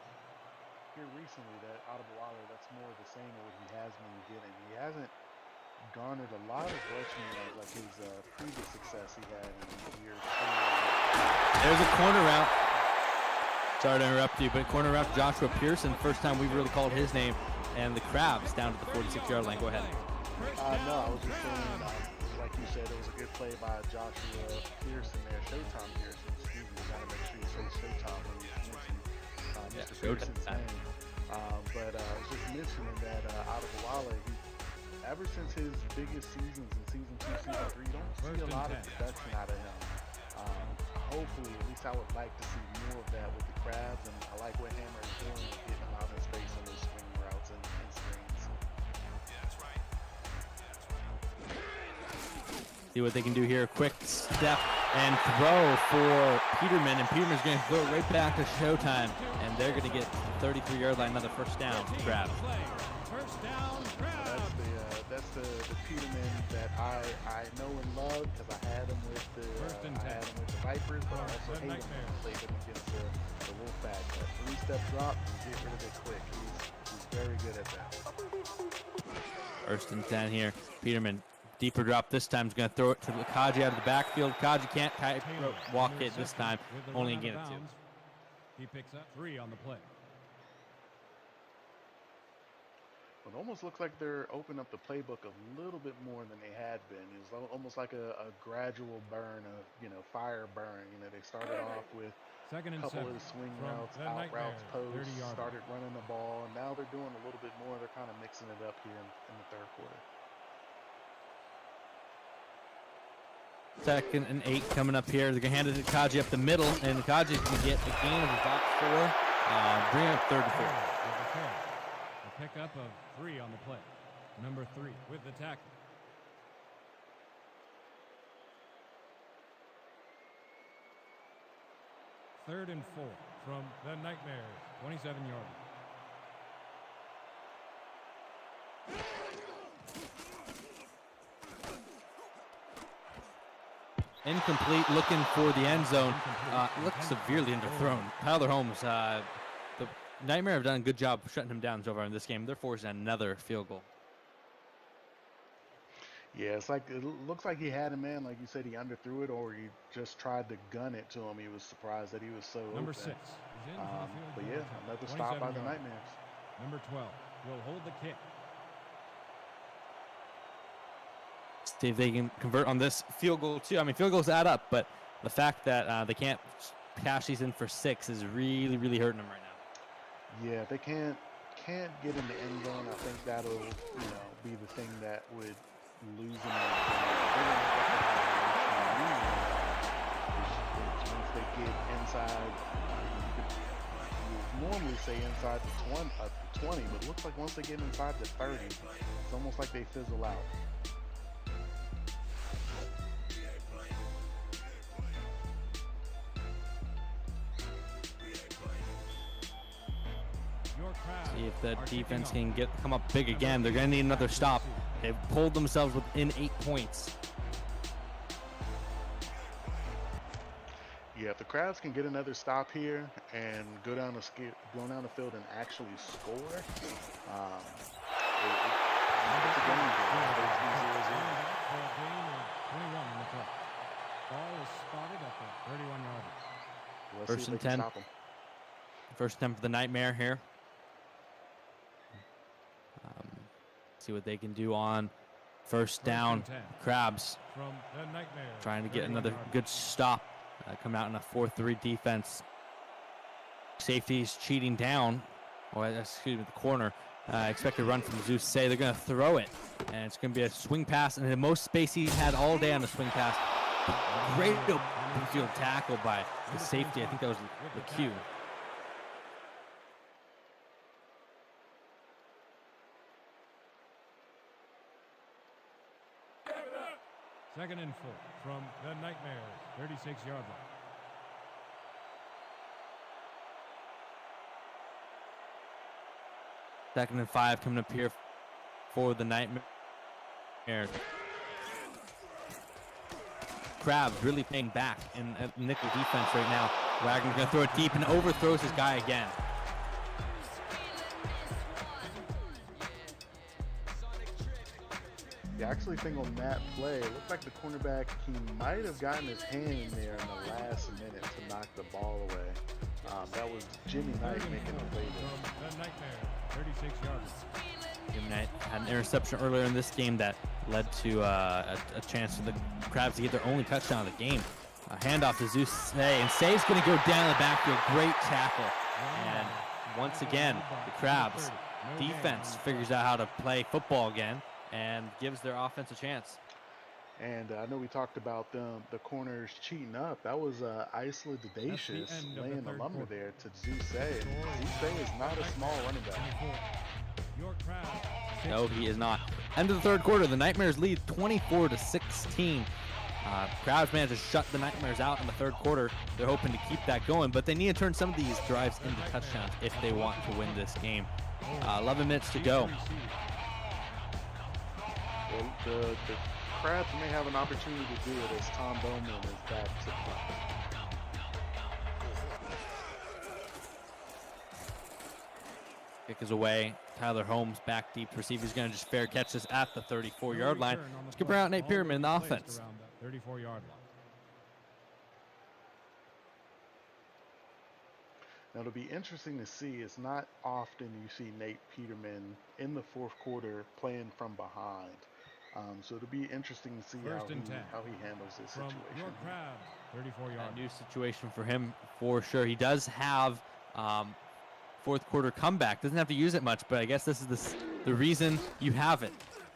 Speaker 2: Here recently, that Audible Waller, that's more of the same of what he has been getting. He hasn't garnered a lot of rushing yards like his previous success he had in year 2.
Speaker 1: There's a corner route. Sorry to interrupt you, but corner route Joshua Pearson. First time we've really called his name. And the Crabs down to the 46-yard line. Go ahead.
Speaker 2: No, I was just saying, like you said, it was a good play by Joshua Pearson there, Showtime Pearson. Excuse me, gotta make sure you say Showtime when you mention Mr. Pearson's name. But I was just mentioning that Audible Waller, ever since his biggest seasons in season 2, season 3, you don't see a lot of production out of him. Hopefully, at least I would like to see more of that with the Crabs, and I like what Hammer is doing with getting him out in space on those swing routes and screens.
Speaker 1: See what they can do here. Quick step and throw for Peterman, and Peterman's going to throw it right back to Showtime, and they're going to get 33-yard line, another first down. Crabs.
Speaker 3: First down, Crabs.
Speaker 2: That's the Peterman that I know and love because I had him with the Vipers, but I also hate him when I played him against the Wolfpack. That 3-step drop and get rid of it quick. He's very good at that.
Speaker 1: First and 10 here. Peterman, deeper drop this time. Is going to throw it to Kaji out of the backfield. Kaji can't walk it this time. Only a gain of 2.
Speaker 3: He picks up 3 on the play.
Speaker 2: It almost looks like they're opening up the playbook a little bit more than they had been. It's almost like a gradual burn of, fire burn. They started off with a couple of swing routes, out routes, posts, started running the ball, and now they're doing a little bit more. They're kind of mixing it up here in the third quarter.
Speaker 1: Second and 8 coming up here. They're going to hand it to Kaji up the middle, and Kaji can get a gain of about 4. Bring up third and 4.
Speaker 3: A pickup of 3 on the play. Number 3 with the tackle. Third and 4 from the Nightmares, 27-yard line.
Speaker 1: Incomplete, looking for the end zone. Looks severely underthrown. Tyler Holmes, the Nightmare have done a good job shutting him down so far in this game. They're forcing another field goal.
Speaker 2: Yeah, it looks like he had him in. Like you said, he underthrew it, or he just tried to gun it to him. He was surprised that he was so
Speaker 3: Number
Speaker 2: open.
Speaker 3: 6.
Speaker 2: But yeah, another stop by the Nightmares.
Speaker 3: Number 12 will hold the kick.
Speaker 1: See if they can convert on this field goal too. I mean, field goals add up, but the fact that they can't cash these in for 6 is really, really hurting them right now.
Speaker 2: Yeah, if they can't get in the end zone, I think that'll be the thing that would lose them. Once they get inside, you normally say inside the 20, but it looks like once they get inside the 30, it's almost like they fizzle out.
Speaker 1: See if the defense can come up big again. They're going to need another stop. They've pulled themselves within 8 points.
Speaker 2: Yeah, if the Crabs can get another stop here and go down the field and actually score, it's a game.
Speaker 3: Ball is spotted at the 31-yard line.
Speaker 1: First and 10. First attempt for the Nightmare here. See what they can do on first down. Crabs
Speaker 3: from the Nightmare,
Speaker 1: trying to get another good stop. Coming out in a 4-3 defense. Safety's cheating down. Excuse me, the corner. Expected run from Zeus Say. They're going to throw it. And it's going to be a swing pass. And the most space he's had all day on the swing pass. Great open field tackle by the safety. I think that was the cue.
Speaker 3: Second and 4 from the Nightmares, 36-yard line.
Speaker 1: Second and 5 coming up here for the Nightmares. Crabs really paying back in nickel defense right now. Wagner's going to throw it deep and overthrows his guy again.
Speaker 2: Yeah, I actually think on that play, it looked like the cornerback, he might have gotten his hand in there in the last minute to knock the ball away. That was Jimmy Knight making the play there.
Speaker 3: From the Nightmare, 36 yards.
Speaker 1: Jimmy Knight had an interception earlier in this game that led to a chance for the Crabs to get their only touchdown of the game. A handoff to Zeus Say, and Say's going to go down the backfield. Great tackle. And once again, the Crabs defense figures out how to play football again and gives their offense a chance.
Speaker 2: And I know we talked about the corners cheating up. That was Isla Dedacious laying the lumber there to Zeus Say. And Zeus Say is not a small running back.
Speaker 3: Your Crabs.
Speaker 1: No, he is not. End of the third quarter, the Nightmares lead 24-16. Crabs managed to shut the Nightmares out in the third quarter. They're hoping to keep that going, but they need to turn some of these drives into touchdowns if they want to win this game. 11 minutes to go.
Speaker 2: Well, the Crabs may have an opportunity to do it as Tom Bowman is back to play.
Speaker 1: Kick is away. Tyler Holmes back deep to receive. He's going to just fair catch this at the 34-yard line. Skipper out Nate Pierman in the offense.
Speaker 3: 34-yard line.
Speaker 2: Now, it'll be interesting to see. It's not often you see Nate Peterman in the fourth quarter playing from behind. So it'll be interesting to see how he handles this
Speaker 3: From
Speaker 2: situation.
Speaker 3: your Crabs, 34-yard.
Speaker 1: A new situation for him for sure. He does have fourth quarter comeback. Doesn't have to use it much, but I guess this is the reason you have it.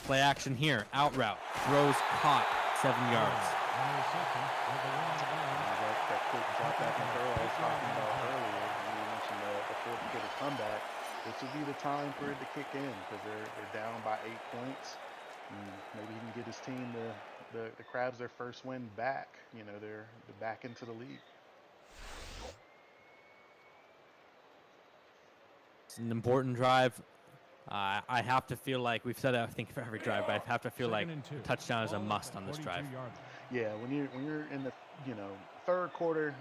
Speaker 1: Play action here. Out route. Throws caught. 7 yards.
Speaker 2: That quick drop back and throw I was talking about earlier. You mentioned the fourth quarter comeback. This would be the time for it to kick in because they're down by 8 points. Maybe he can get his team the Crabs their first win back. You know, they're back into the league.
Speaker 1: It's an important drive. I have to feel like we've said it, I think, for every drive, but I have to feel like touchdown is a must on this drive.
Speaker 2: Yeah, when you're in the third quarter,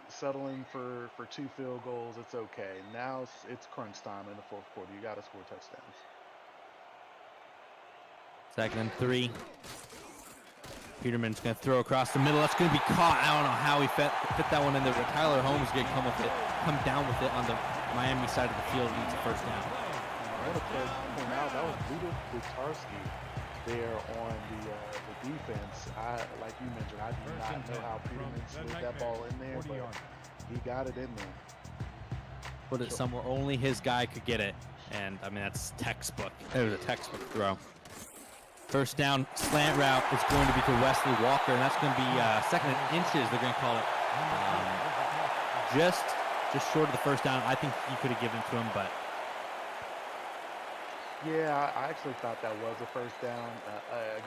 Speaker 2: settling for 2 field goals, it's okay. Now it's crunch time in the fourth quarter. You got to score touchdowns.
Speaker 1: 2nd and 3. Peterman's going to throw across the middle. That's going to be caught. I don't know how he fit that one in there, but Tyler Holmes is going to come down with it on the Miami side of the field. Needs a first down.
Speaker 2: I want to point out that was Ludo Butarski there on the defense. Like you mentioned, I do not know how Peterman slid that ball in there, but he got it in there.
Speaker 1: Put it somewhere only his guy could get it, and I mean that's textbook. It was a textbook throw. First down slant route is going to be to Wesley Walker, and that's going to be 2nd and inches. They're going to call it just short of the first down. I think you could have given it to him, but
Speaker 2: yeah, I actually thought that was a first down.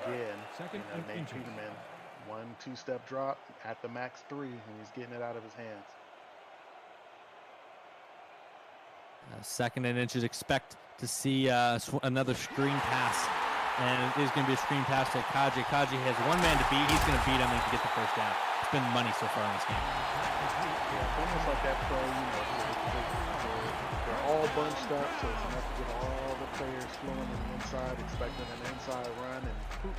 Speaker 2: Again, Nate
Speaker 3: inches.
Speaker 2: Peterman, 1-2-step drop at the max 3, and he's getting it out of his hands.
Speaker 1: 2nd and inches. Expect to see another screen pass. And it is going to be a screen pass to Kaji. Kaji has one man to beat. He's going to beat him and get the first down. It's been money so far in this game.
Speaker 2: Yeah, it's almost like that play, they're all bunched up, so it's enough to get all the players flowing in the inside, expecting an inside run, and poof,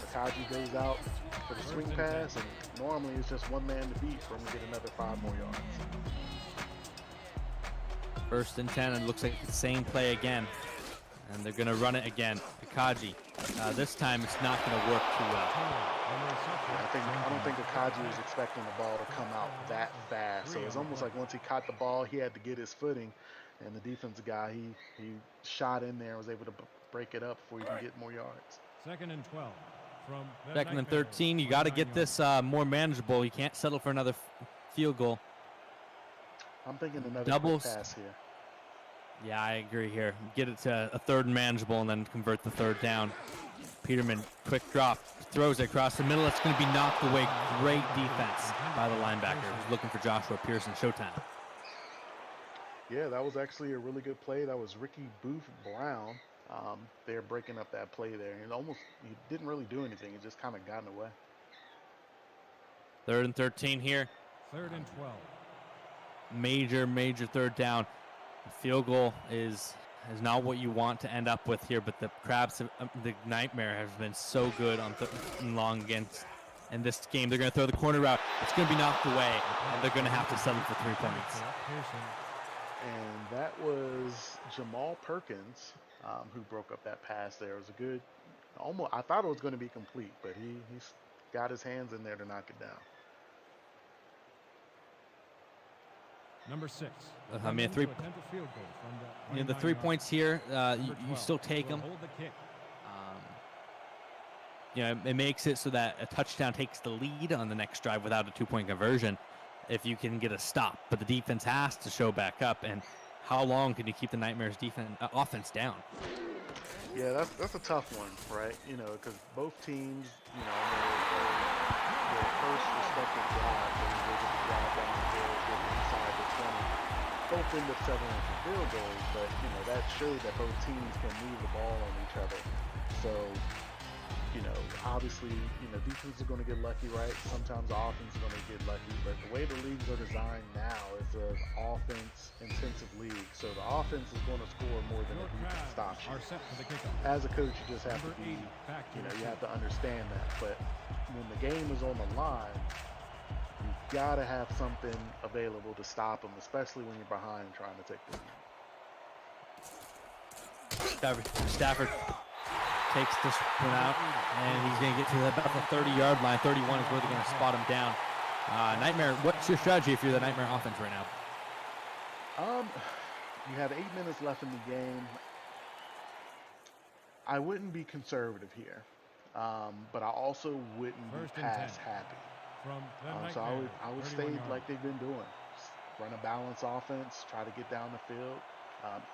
Speaker 2: Kaji goes out for the swing pass, and normally it's just one man to beat for him to get another 5 more yards.
Speaker 1: 1st and 10, and it looks like the same play again. And they're going to run it again. Akaji. This time it's not going to work too well.
Speaker 2: I don't think Akaji was expecting the ball to come out that fast. So it's almost like once he caught the ball, he had to get his footing. And the defensive guy, he shot in there and was able to break it up before he can get more yards.
Speaker 3: 2nd and 12. From
Speaker 1: 2nd and 13. You got to get this more manageable. You can't settle for another field goal.
Speaker 2: I'm thinking another quick pass here.
Speaker 1: Yeah, I agree here. Get it to a 3rd and manageable and then convert the 3rd down. Peterman, quick drop, throws it across the middle. It's going to be knocked away. Great defense by the linebacker who's looking for Joshua Pearson. Showtime.
Speaker 2: Yeah, that was actually a really good play. That was Ricky Booth Brown. They're breaking up that play there. And he didn't really do anything. He just kind of got in the way.
Speaker 1: 3rd and 13 here.
Speaker 3: 3rd and 12.
Speaker 1: Major third down. The field goal is not what you want to end up with here, but the Crabs, the Nightmare has been so good on third and long against. In this game, they're going to throw the corner route. It's going to be knocked away, and they're going to have to settle for 3 points.
Speaker 2: And that was Jamal Perkins who broke up that pass there. It was a good, almost, I thought it was going to be complete, but he's got his hands in there to knock it down.
Speaker 3: Number 6.
Speaker 1: I mean, the 3 points here, you still take them. You know, it makes it so that a touchdown takes the lead on the next drive without a 2-point conversion if you can get a stop. But the defense has to show back up. And how long can you keep the Nightmares offense down?
Speaker 2: Yeah, that's a tough one, right? You know, because both teams, you know, their first respective drive, they get the drive down the field, get inside the 20. Both end up settling for field goals, but, you know, that showed that both teams can move the ball on each other. So, you know, obviously, you know, defense is going to get lucky, right? Sometimes the offense is going to get lucky, but the way the leagues are designed now is an offense-intensive league. So the offense is going to score more than the defense stops you. As a coach, you just have to be, you know, you have to understand that. But when the game is on the line, you've got to have something available to stop them, especially when you're behind trying to take the lead.
Speaker 1: Stafford takes this one out, and he's going to get to about the 30-yard line. 31 is where they're going to spot him down. Nightmare, what's your strategy if you're the Nightmare offense right now?
Speaker 2: You have 8 minutes left in the game. I wouldn't be conservative here, but I also wouldn't be pass happy. So I would stay like they've been doing. Just run a balanced offense, try to get down the field.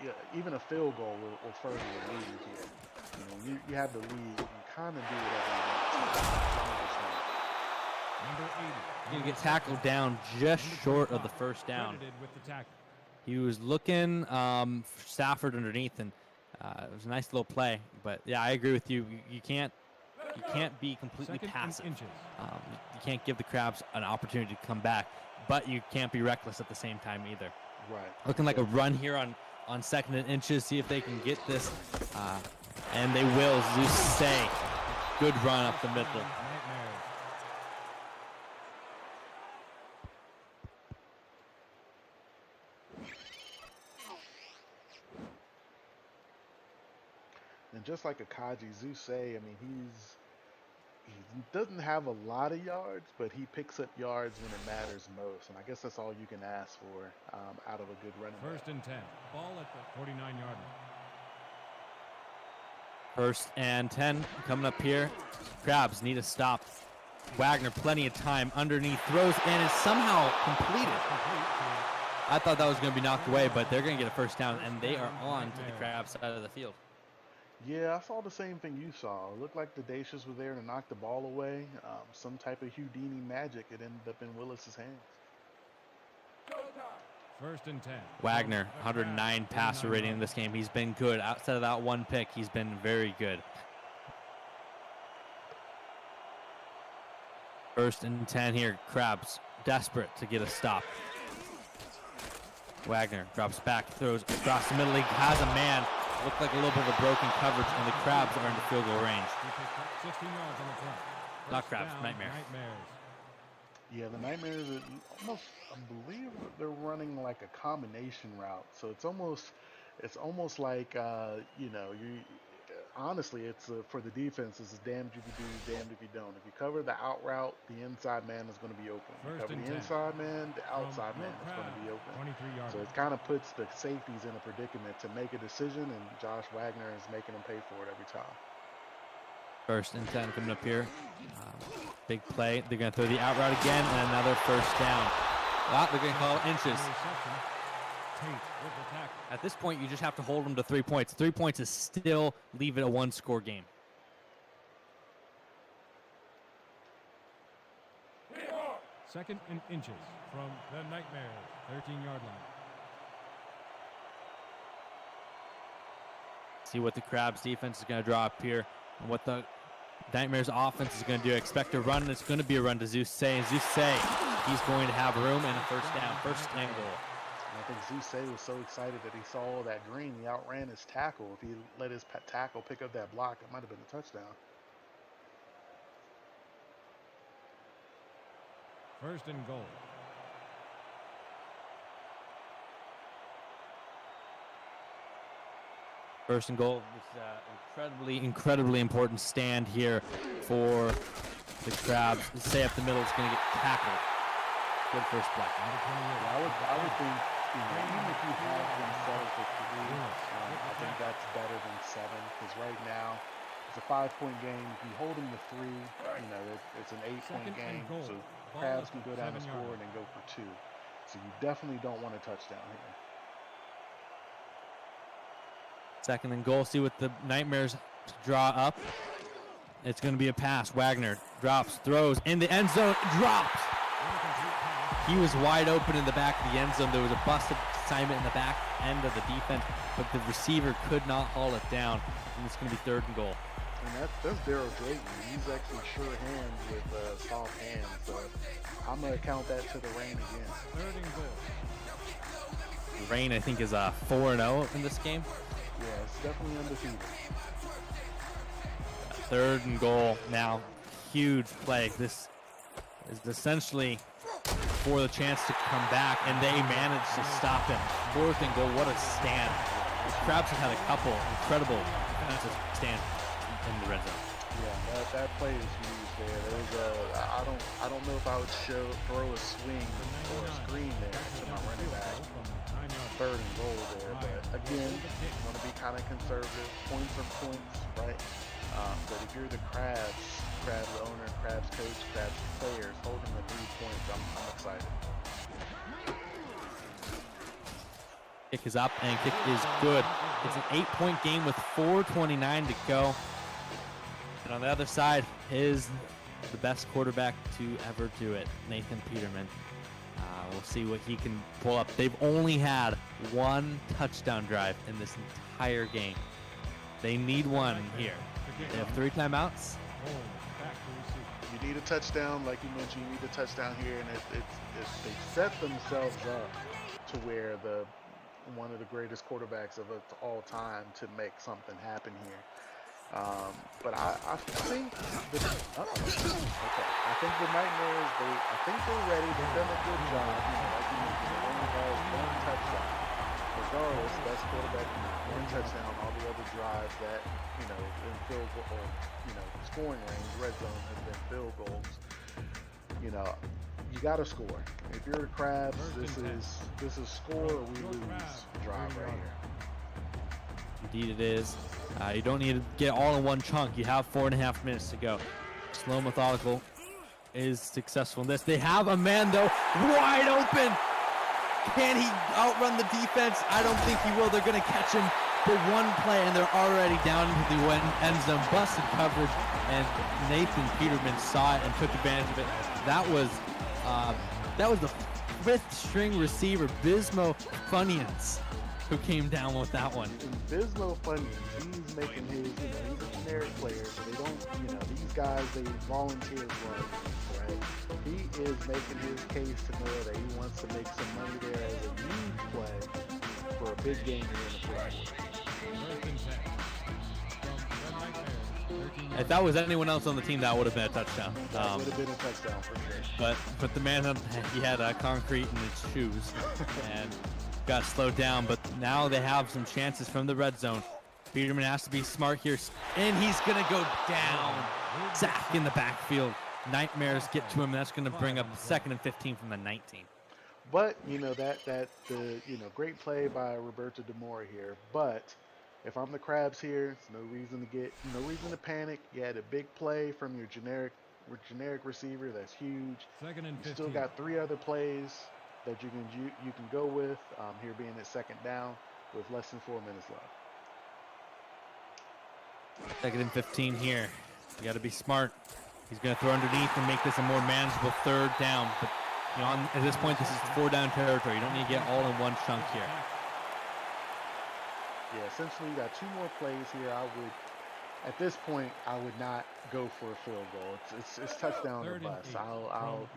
Speaker 2: Yeah, even a field goal will further the lead here. You know, you have the lead, you kind of do whatever you want.
Speaker 3: Number 80.
Speaker 1: He's going to get tackled down just short of the first down. He was looking for Stafford underneath, and it was a nice little play. But yeah, I agree with you. You can't be completely passive. You can't give the Crabs an opportunity to come back, but you can't be reckless at the same time either.
Speaker 2: Right.
Speaker 1: Looking like a run here on 2nd and inches. See if they can get this. And they will. Zeus say, good run up the middle.
Speaker 2: And just like Akaji, Zeus, I mean, he doesn't have a lot of yards, but he picks up yards when it matters most. And I guess that's all you can ask for out of a good running back.
Speaker 3: 1st and 10. Ball at the 49-yard line.
Speaker 1: 1st and 10 coming up here. Crabs need a stop. Wagner, plenty of time underneath, throws and is somehow completed. I thought that was going to be knocked away, but they're going to get a 1st down, and they are on to the Crabs side of the field.
Speaker 2: Yeah, I saw the same thing you saw. It looked like the Dacians were there to knock the ball away. Some type of Houdini magic. It ended up in Willis's hands.
Speaker 3: 1st and 10.
Speaker 1: Wagner, 109 passer rating in this game. He's been good. Outside of that one pick, he's been very good. 1st and 10 here. Crabs desperate to get a stop. Wagner drops back, throws across the middle. He has a man. Looked like a little bit of a broken coverage, and the Crabs are into field goal range.
Speaker 3: 16 yards on the play.
Speaker 1: Not Crabs, Nightmare.
Speaker 2: Yeah, the Nightmares are almost, I believe they're running like a combination route. So it's almost like, you know, honestly, it's for the defense, it's damned if you do, damned if you don't. If you cover the out route, the inside man is going to be open. If you cover the inside man, the outside man is going to be open. So it kind of puts the safeties in a predicament to make a decision, and Josh Wagner is making them pay for it every time.
Speaker 1: 1st and 10 coming up here. Big play. They're going to throw the out route again, and another 1st down. They're going to call inches. At this point, you just have to hold them to 3 points. 3 points is still leave it a 1-score game.
Speaker 3: Second and inches from the Nightmares, 13-yard line.
Speaker 1: See what the Crabs defense is going to draw up here, and what the Nightmares offense is going to do. Expect a run. It's going to be a run to Zeus Say. And Zeus Say, he's going to have room and a first down, first and goal.
Speaker 2: I think Zeus Say was so excited that he saw all that green, he outran his tackle. If he let his tackle pick up that block, it might have been a touchdown.
Speaker 3: First and goal.
Speaker 1: First and goal. This incredibly important stand here for the Crabs. Say up the middle is going to get tackled. Good first play.
Speaker 2: I would think, even if you have them settled for 3, I think that's better than 7, because right now it's a 5-point game. If you hold them to 3, it's an 8-point game. So Crabs can go down the score and then go for 2. So you definitely don't want a touchdown here.
Speaker 1: Second and goal. See what the Nightmares draw up. It's going to be a pass. Wagner drops, throws in the end zone, drops. He was wide open in the back of the end zone. There was a busted assignment in the back end of the defense, but the receiver could not haul it down. And it's going to be third and goal.
Speaker 2: And that's Daryl Drayton. He's actually sure hands with soft hands. So I'm going to count that to the rain again.
Speaker 3: Third and goal.
Speaker 1: Rain, I think, is 4-0 in this game.
Speaker 2: Yeah, it's definitely undefeated.
Speaker 1: Third and goal now. Huge play. This is essentially for the chance to come back, and they managed to stop him. Fourth and goal. What a stand. The Crabs have had a couple incredible defensive stands in the red zone.
Speaker 2: Yeah, that play is huge there. There was I don't know if I would throw a swing or a screen there to my running back. Third and goal there, but again, want to be kind of conservative. Points are points, right? But if you're the Crabs owner, Crabs coach, Crabs players, holding the 3 points, I'm excited.
Speaker 1: Kick is up, and kick is good. It's an 8-point game with 4:29 to go. And on the other side is the best quarterback to ever do it, Nathan Peterman. We'll see what he can pull up. They've only had 1 touchdown drive in this entire game. They need one here. They have 3 timeouts.
Speaker 2: You need a touchdown, like you mentioned. You need a touchdown here, and they set themselves up to where one of the greatest quarterbacks of all time to make something happen here. But I think I think the Nightmares, I think they're ready. They've done a good job. Like you mentioned, they only has 1 touchdown. Regardless, best quarterback, 1 touchdown. All the other drives that, in field goal or, scoring range, red zone has been field goals. You got to score. If you're the Crabs, this is score or we lose drive right here.
Speaker 1: Indeed it is. You don't need to get all in one chunk. You have 4.5 minutes to go. Slow methodical is successful in this. They have a man, though, wide open. Can he outrun the defense? I don't think he will. They're going to catch him for 1 play, and they're already down into the end zone. Busted coverage, and Nathan Peterman saw it and took advantage of it. That was the 5th string receiver, Bismo Funyuns, who came down with that one.
Speaker 2: And Bismo Funyuns, he's making his, he's a generic player, so they don't, these guys, they volunteer run, right? He is making his case to know that he wants to make some money there as a huge play for a big game here in the fourth.
Speaker 1: If that was anyone else on the team, that would have been a touchdown.
Speaker 2: That would have been a touchdown for sure.
Speaker 1: But the man, he had concrete in his shoes and got slowed down. But now they have some chances from the red zone. Peterman has to be smart here, and he's going to go down. Sack in the backfield. Nightmares get to him. That's going to bring up 2nd and 15 from the 19.
Speaker 2: But great play by Roberto DeMora here. But if I'm the Crabs here, it's no reason to panic. You had a big play from your generic receiver. That's huge.
Speaker 3: 2nd and 15.
Speaker 2: You still got 3 other plays that you can go with. Here being at 2nd down with less than 4 minutes left.
Speaker 1: 2nd and 15 here. You got to be smart. He's going to throw underneath and make this a more manageable 3rd down. But at this point, this is 4-down territory. You don't need to get all in one chunk here.
Speaker 2: Yeah, essentially you got 2 more plays here. At this point, I would not go for a field goal. It's touchdown or bust. I'll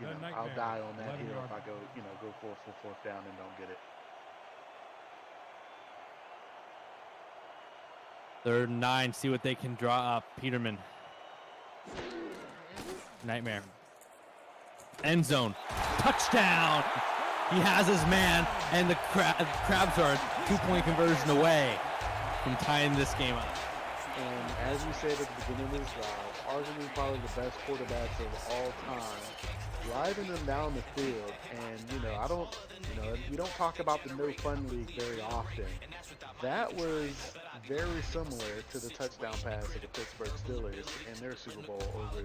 Speaker 2: die on that hill if I go for a full fourth down and don't get it.
Speaker 1: 3rd and 9. See what they can draw up. Peterman. Nightmare. End zone. Touchdown. He has his man, and the Crabs are a 2-point conversion away from tying this game up.
Speaker 2: And as we said at the beginning of this drive, arguably probably the best quarterbacks of all time, driving them down the field. And we don't talk about the no fun league very often. That was very similar to the touchdown pass of the Pittsburgh Steelers in their Super Bowl over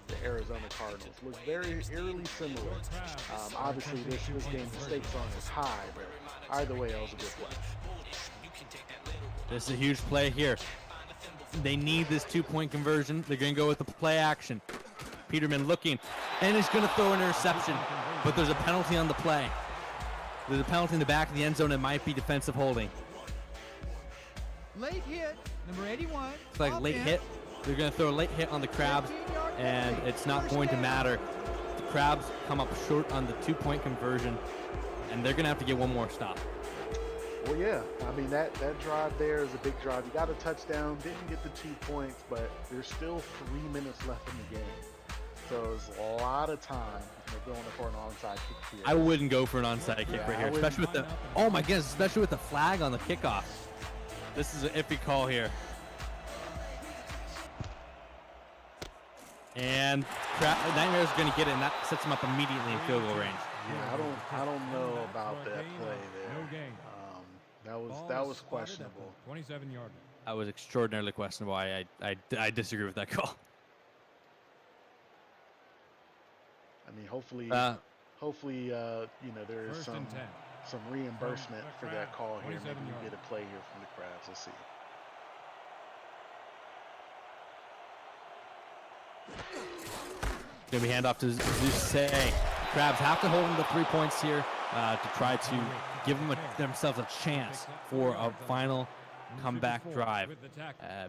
Speaker 2: the Arizona Cardinals. Looked very eerily similar. Obviously, this game, the stakes aren't as high, but either way, that was a good play.
Speaker 1: This is a huge play here. They need this 2-point conversion. They're going to go with the play action. Peterman looking, and he's going to throw an interception, but there's a penalty on the play. There's a penalty in the back of the end zone. It might be defensive holding.
Speaker 4: Late hit, number 81.
Speaker 1: It's like late hit. They're going to throw a late hit on the Crabs, and it's not going to matter. The Crabs come up short on the 2-point conversion, and they're going to have to get one more stop.
Speaker 2: Well, yeah. I mean, that drive there is a big drive. You got a touchdown, didn't get the 2 points, but there's still 3 minutes left in the game. So it's a lot of time. They're going for an onside kick here.
Speaker 1: I wouldn't go for an onside kick right here, especially with the especially with the flag on the kickoff. This is an iffy call here. And Nightmare's going to get it, and that sets him up immediately in field goal range.
Speaker 2: Yeah, I don't know about that play there. That was questionable.
Speaker 3: 27-yard.
Speaker 1: That was extraordinarily questionable. I disagree with that call.
Speaker 2: I mean, hopefully, there is some reimbursement for that call here. Maybe we get a play here from the Crabs. Let's see.
Speaker 1: Gonna be handoff to Zusay. Crabs have to hold them to 3 points here to try to give themselves a chance for a final comeback drive.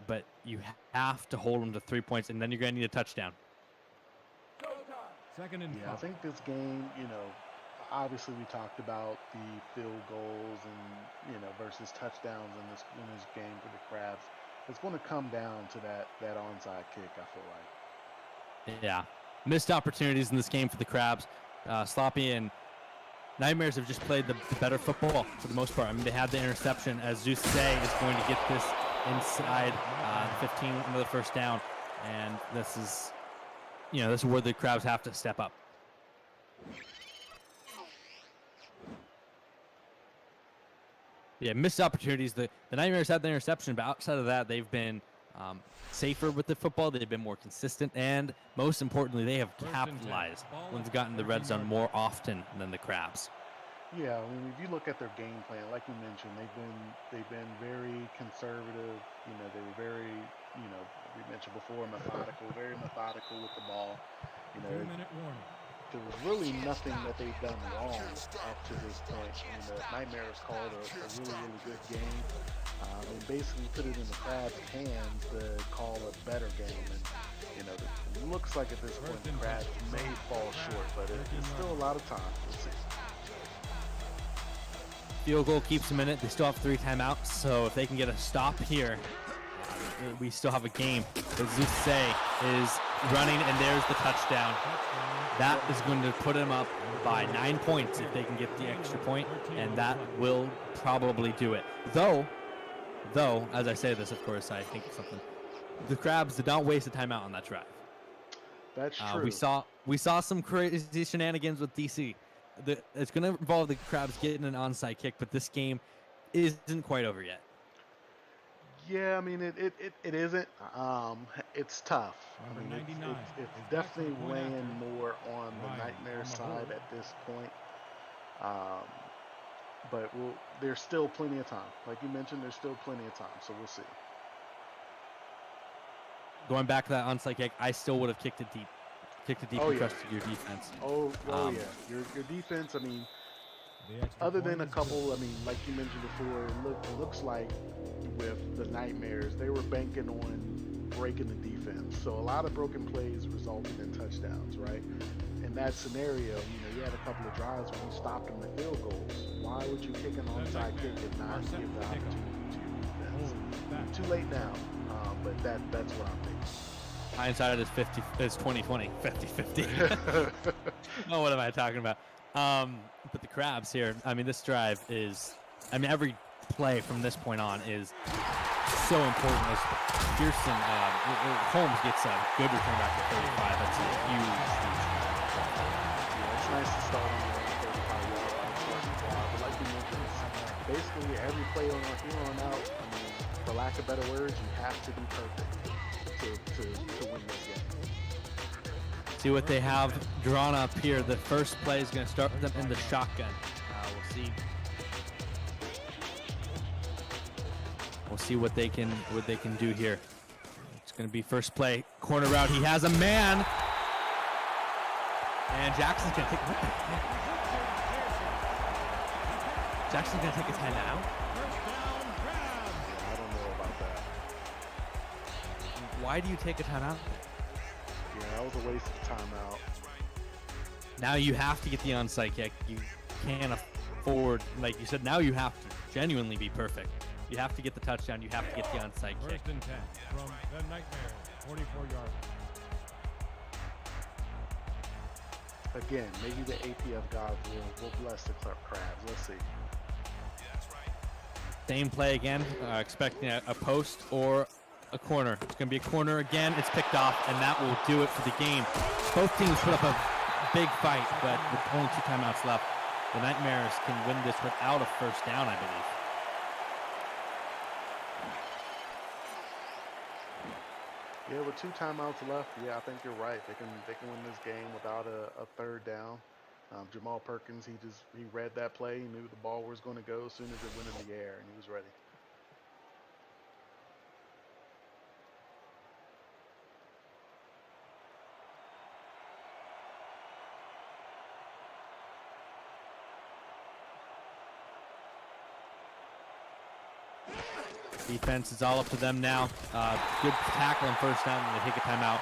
Speaker 1: But you have to hold them to 3 points, and then you're gonna need a touchdown.
Speaker 3: Second and
Speaker 2: I think this game, obviously we talked about the field goals and versus touchdowns in this game for the Crabs. It's going to come down to that onside kick, I feel like.
Speaker 1: Yeah, missed opportunities in this game for the Crabs. Sloppy and Nightmares have just played the better football for the most part. I mean, they had the interception as Zusay is going to get this inside 15, another first down, and this is where the Crabs have to step up. Yeah, missed opportunities. The Nightmares had the interception, but outside of that, they've been safer with the football. They've been more consistent, and most importantly, they have capitalized when they've gotten the red zone more often than the Crabs.
Speaker 2: Yeah, I mean, if you look at their game plan, like you mentioned, they've been very conservative. They were very, we mentioned before, very methodical with the ball.
Speaker 3: 2-minute warning.
Speaker 2: There was really nothing that they've done wrong up to this point. The Nightmares called a really, really good game. And basically put it in the Crabs' hands to call a better game. And, it looks like at this point the Crabs may fall short, but it's still a lot of time. We'll see.
Speaker 1: Field goal keeps them in it. They still have 3 timeouts, so if they can get a stop here, we still have a game. But Zusay is running, and there's the touchdown. That is going to put them up by 9 points if they can get the extra point, and that will probably do it. Though, as I say this, of course, I think of something. The Crabs did not waste a timeout on that drive.
Speaker 2: That's true.
Speaker 1: We saw some crazy shenanigans with DC. It's going to involve the Crabs getting an onside kick, but this game isn't quite over yet.
Speaker 2: Yeah, I mean, it isn't. It's tough. I mean, it's definitely weighing more on the Nightmare side at this point. But there's still plenty of time. Like you mentioned, there's still plenty of time, so we'll see.
Speaker 1: Going back to that onside kick, I still would have kicked it deep. And trusted your defense.
Speaker 2: Yeah. Your defense, I mean, other than a couple, I mean, like you mentioned before, it looks like with the Nightmares, they were banking on breaking the defense. So a lot of broken plays resulted in touchdowns, right? In that scenario, you had a couple of drives when you stopped them at field goals. Why would you kick an onside kick and not give the opportunity to your defense? Too late now, but that's what I'm thinking.
Speaker 1: Hindsight is 20/20, 50/50. Oh, what am I talking about? But the Crabs here, I mean, this drive is, I mean, every play from this point on is so important. As Pearson, Holmes gets a good return back to 35. That's a huge.
Speaker 2: Yeah, it's nice to start on the 35-yard line. But like you mentioned, basically every play on here on out, I mean, for lack of better words, you have to be perfect to win this game.
Speaker 1: See what they have drawn up here. The first play is going to start with them in the shotgun. We'll see. We'll see what they can do here. It's going to be first play, corner route. He has a man, and Jackson's going to take. What the heck? Jackson's going to take a timeout.
Speaker 2: I don't know about that.
Speaker 1: Why do you take a timeout?
Speaker 2: Yeah, that was a waste of timeout.
Speaker 1: Now you have to get the onside kick. You can't afford, like you said, now you have to genuinely be perfect. You have to get the touchdown. You have to get the onside kick.
Speaker 3: First and 10 from the Nightmare, 44-yard line.
Speaker 2: Again, maybe the APF gods will bless the Crabs. Let's see.
Speaker 1: Same play again, expecting a post or a corner. It's going to be a corner again. It's picked off, and that will do it for the game. Both teams put up a big fight, but with only 2 timeouts left, the Nightmares can win this without a first down, I believe.
Speaker 2: Yeah, with 2 timeouts left, yeah, I think you're right. They can win this game without a third down. Jamal Perkins, he read that play. He knew the ball was going to go as soon as it went in the air, and he was ready.
Speaker 1: Defense is all up to them now. Good tackle and first down, and they take a timeout.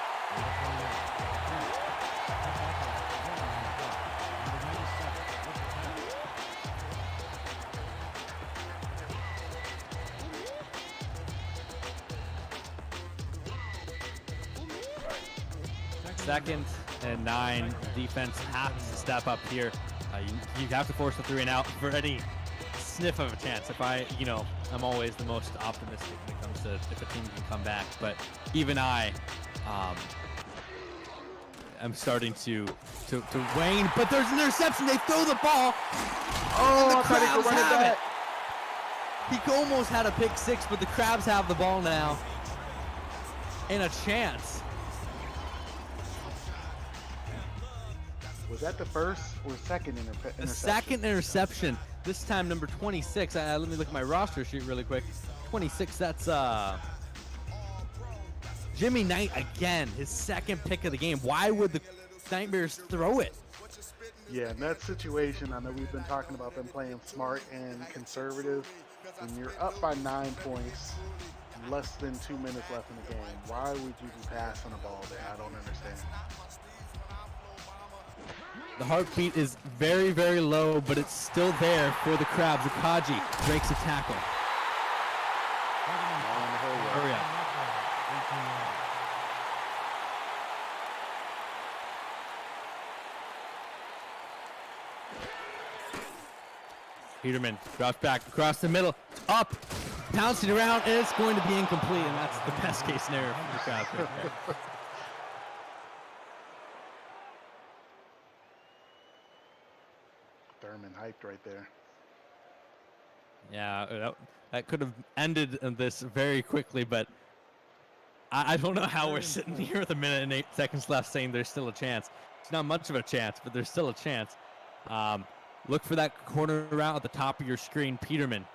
Speaker 1: Second and 9. Defense has to step up here. You have to force the 3 and out for any sniff of a chance. I'm always the most optimistic when it comes to if a team can come back, but even I'm starting to wane. But there's an interception. They throw the ball.
Speaker 2: Oh,
Speaker 1: the
Speaker 2: I thought he could
Speaker 1: Crabs
Speaker 2: run it
Speaker 1: have
Speaker 2: back.
Speaker 1: He almost had a pick 6, but the Crabs have the ball now and a chance.
Speaker 2: Was that the first or second interception?
Speaker 1: The second interception. This time number 26. Let me look at my roster sheet really quick. 26, that's Jimmy Knight again. His second pick of the game. Why would the Nightmares throw it?
Speaker 2: Yeah, in that situation, I know we've been talking about them playing smart and conservative. When you're up by 9 points, less than 2 minutes left in the game, why would you be passing a ball there? I don't understand.
Speaker 1: The heartbeat is very, very low, but it's still there for the Crabs. Akaji breaks a tackle. Hurry up. Peterman drops back across the middle, up, bouncing around, and it's going to be incomplete, and that's the best case scenario for the Crabs right there.
Speaker 2: Thurman hyped right there.
Speaker 1: Yeah, that could have ended this very quickly, but I don't know how we're sitting here with 1 minute and 8 seconds left saying there's still a chance. It's not much of a chance, but there's still a chance. Look for that corner route at the top of your screen, Peterman.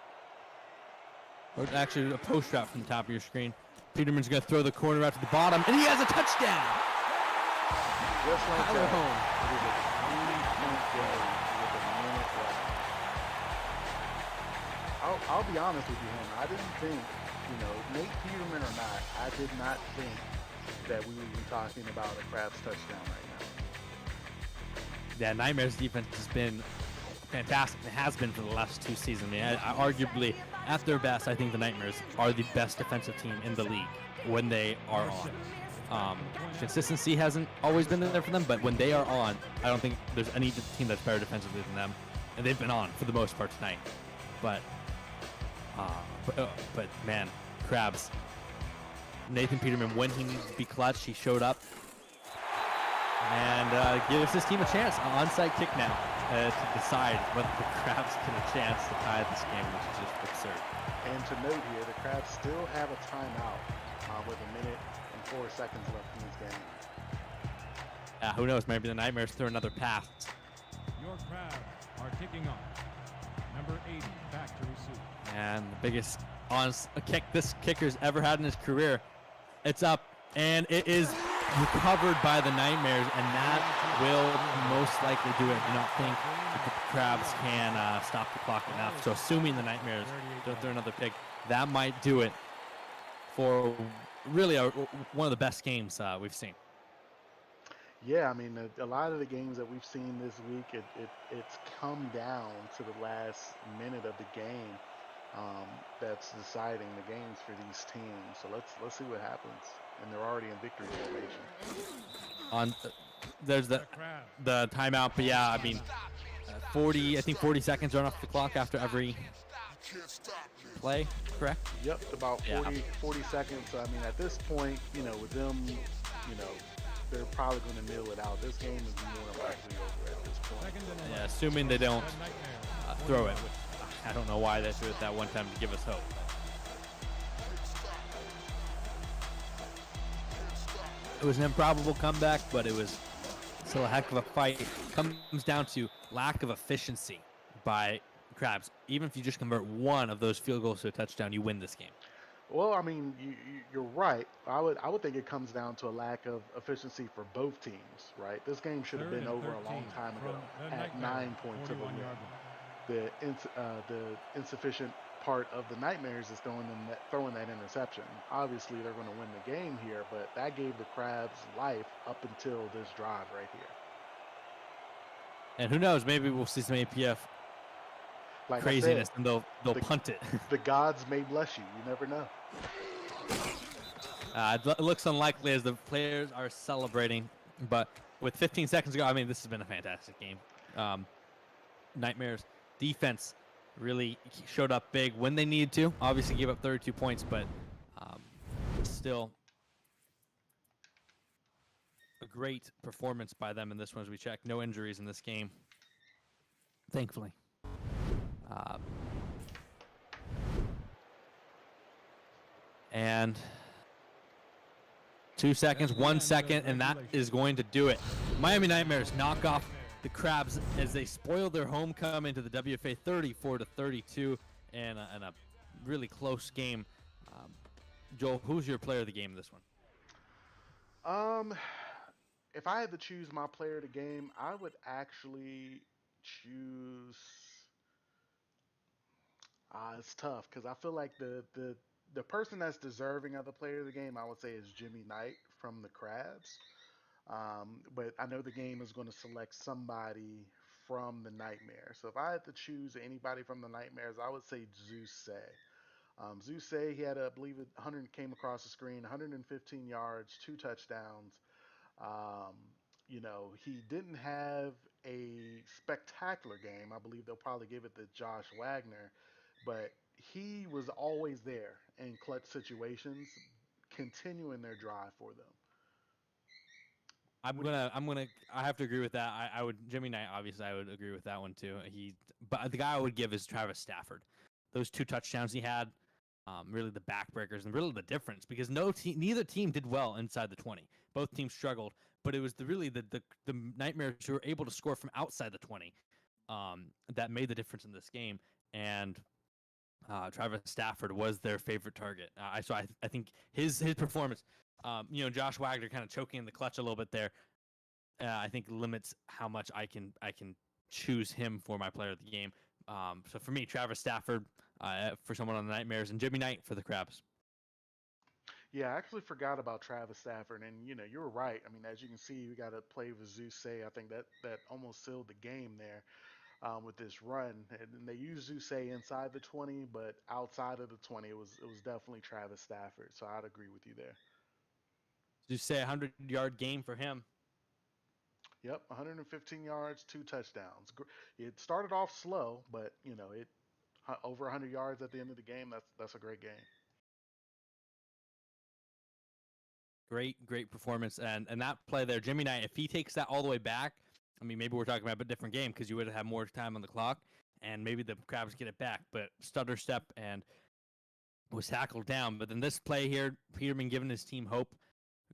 Speaker 1: Or actually a post route from the top of your screen. Peterman's going to throw the corner out to the bottom, and he has a touchdown!
Speaker 2: Just like
Speaker 1: Tyler
Speaker 2: that.
Speaker 1: Holmes.
Speaker 2: It was a 3-point play with a minute left. I'll be honest with you, man. I didn't think Nate Peterman or not, I did not think that we would be talking about a Crabs touchdown right now.
Speaker 1: Yeah, Nightmares defense has been fantastic. It has been for the last 2 seasons. I mean, arguably, at their best, I think the Nightmares are the best defensive team in the league when they are on. Consistency hasn't always been there for them, but when they are on, I don't think there's any team that's better defensively than them. And they've been on for the most part tonight. But man, Crabs. Nathan Peterman, when he needs to be clutch, he showed up and gives his team a chance. An onside kick now to decide whether the Crabs get a chance to tie this game, which is just absurd.
Speaker 2: And to note here, the Crabs still have a timeout with 1 minute and 4 seconds left in this game.
Speaker 1: Who knows? Maybe the Nightmares throw another pass.
Speaker 3: Your Crabs are kicking off. Number 80 back to receive.
Speaker 1: And the biggest kick this kicker's ever had in his career. It's up, and it is recovered by the Nightmares, and that will most likely do it. I do not think that the Crabs can stop the clock enough. So assuming the Nightmares don't throw another pick, that might do it for really one of the best games we've seen.
Speaker 2: Yeah, I mean, a lot of the games that we've seen this week, it's come down to the last minute of the game that's deciding the games for these teams. So let's see what happens. And they're already in victory formation.
Speaker 1: There's the timeout, but yeah, I mean, 40 seconds run off the clock after every play, correct?
Speaker 2: Yep, about 40 seconds. So, I mean, at this point, with them, they're probably going to mill it out. This game is more likely over at this point.
Speaker 1: Yeah, assuming they don't throw it. I don't know why they threw it that one time to give us hope. It was an improbable comeback, but it was still a heck of a fight. It comes down to lack of efficiency by Crabs. Even if you just convert one of those field goals to a touchdown, you win this game.
Speaker 2: Well, I mean, you're right. I would think it comes down to a lack of efficiency for both teams, right? This game should have been over a long time ago at 9 points of a win. The insufficient part of the Nightmares is throwing that interception. Obviously, they're going to win the game here, but that gave the Crabs life up until this drive right here.
Speaker 1: And who knows? Maybe we'll see some APF craziness, and they'll punt it.
Speaker 2: The gods may bless you. You never know.
Speaker 1: It looks unlikely as the players are celebrating, but with 15 seconds to go, I mean, this has been a fantastic game. Nightmares defense really showed up big when they needed to. Obviously gave up 32 points, but still a great performance by them in this one as we check. No injuries in this game, thankfully. And 2 seconds, 1 second, and that is going to do it. Miami Nightmares knock off the Crabs as they spoil their homecoming to the WFA 34-32 and a really close game. Joel, who's your player of the game in this one?
Speaker 2: If I had to choose my player of the game, I would actually choose. It's tough because I feel like the person that's deserving of the player of the game, I would say, is Jimmy Knight from the Crabs. But I know the game is going to select somebody from the Nightmares. So if I had to choose anybody from the Nightmares, I would say Zeus. Zeus, he had, I believe, 100 came across the screen, 115 yards, 2 touchdowns. He didn't have a spectacular game. I believe they'll probably give it to Josh Wagner, but he was always there in clutch situations, continuing their drive for them.
Speaker 1: I have to agree with that. I would Jimmy Knight, obviously I would agree with that one too. But the guy I would give is Travis Stafford. Those 2 touchdowns he had, really the backbreakers and really the difference, because neither team did well inside the 20. Both teams struggled, but it was the Nightmares who were able to score from outside the 20 that made the difference in this game. And Travis Stafford was their favorite target. So I think his performance, Josh Wagner kind of choking in the clutch a little bit there, I think limits how much I can choose him for my player of the game. So for me, Travis Stafford for someone on the Nightmares, and Jimmy Knight for the Crabs.
Speaker 2: Yeah, I actually forgot about Travis Stafford, and you were right. I mean, as you can see, we got to play with Zeus. I think that almost sealed the game there with this run. And they used Zeus inside the 20, but outside of the 20, it was definitely Travis Stafford. So I'd agree with you there.
Speaker 1: Just say 100-yard game for him.
Speaker 2: Yep, 115 yards, 2 touchdowns. It started off slow, but it over 100 yards at the end of the game. That's a great game.
Speaker 1: Great performance, and that play there, Jimmy Knight. If he takes that all the way back, I mean, maybe we're talking about a different game because you would have more time on the clock, and maybe the Crabs get it back. But stutter step and was tackled down. But then this play here, Peterman giving his team hope.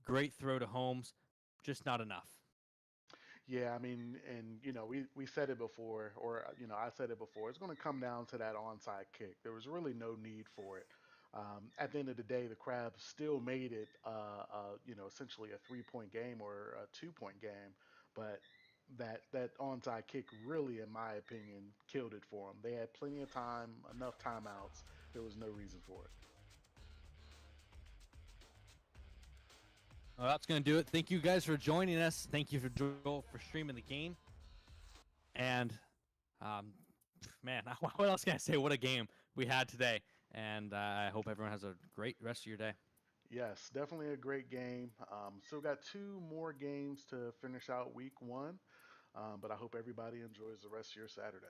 Speaker 1: Great throw to Holmes, just not enough.
Speaker 2: Yeah, I mean, and we said it before, or I said it before. It's going to come down to that onside kick. There was really no need for it. At the end of the day, the Crabs still made it, essentially a 3-point game or a 2-point game, but that onside kick really, in my opinion, killed it for them. They had plenty of time, enough timeouts. There was no reason for it.
Speaker 1: Well, that's going to do it. Thank you guys for joining us. Thank you for Joel for streaming the game. And man, what else can I say? What a game we had today. And I hope everyone has a great rest of your day.
Speaker 2: Yes, definitely a great game. Still got 2 more games to finish out week 1, but I hope everybody enjoys the rest of your Saturday.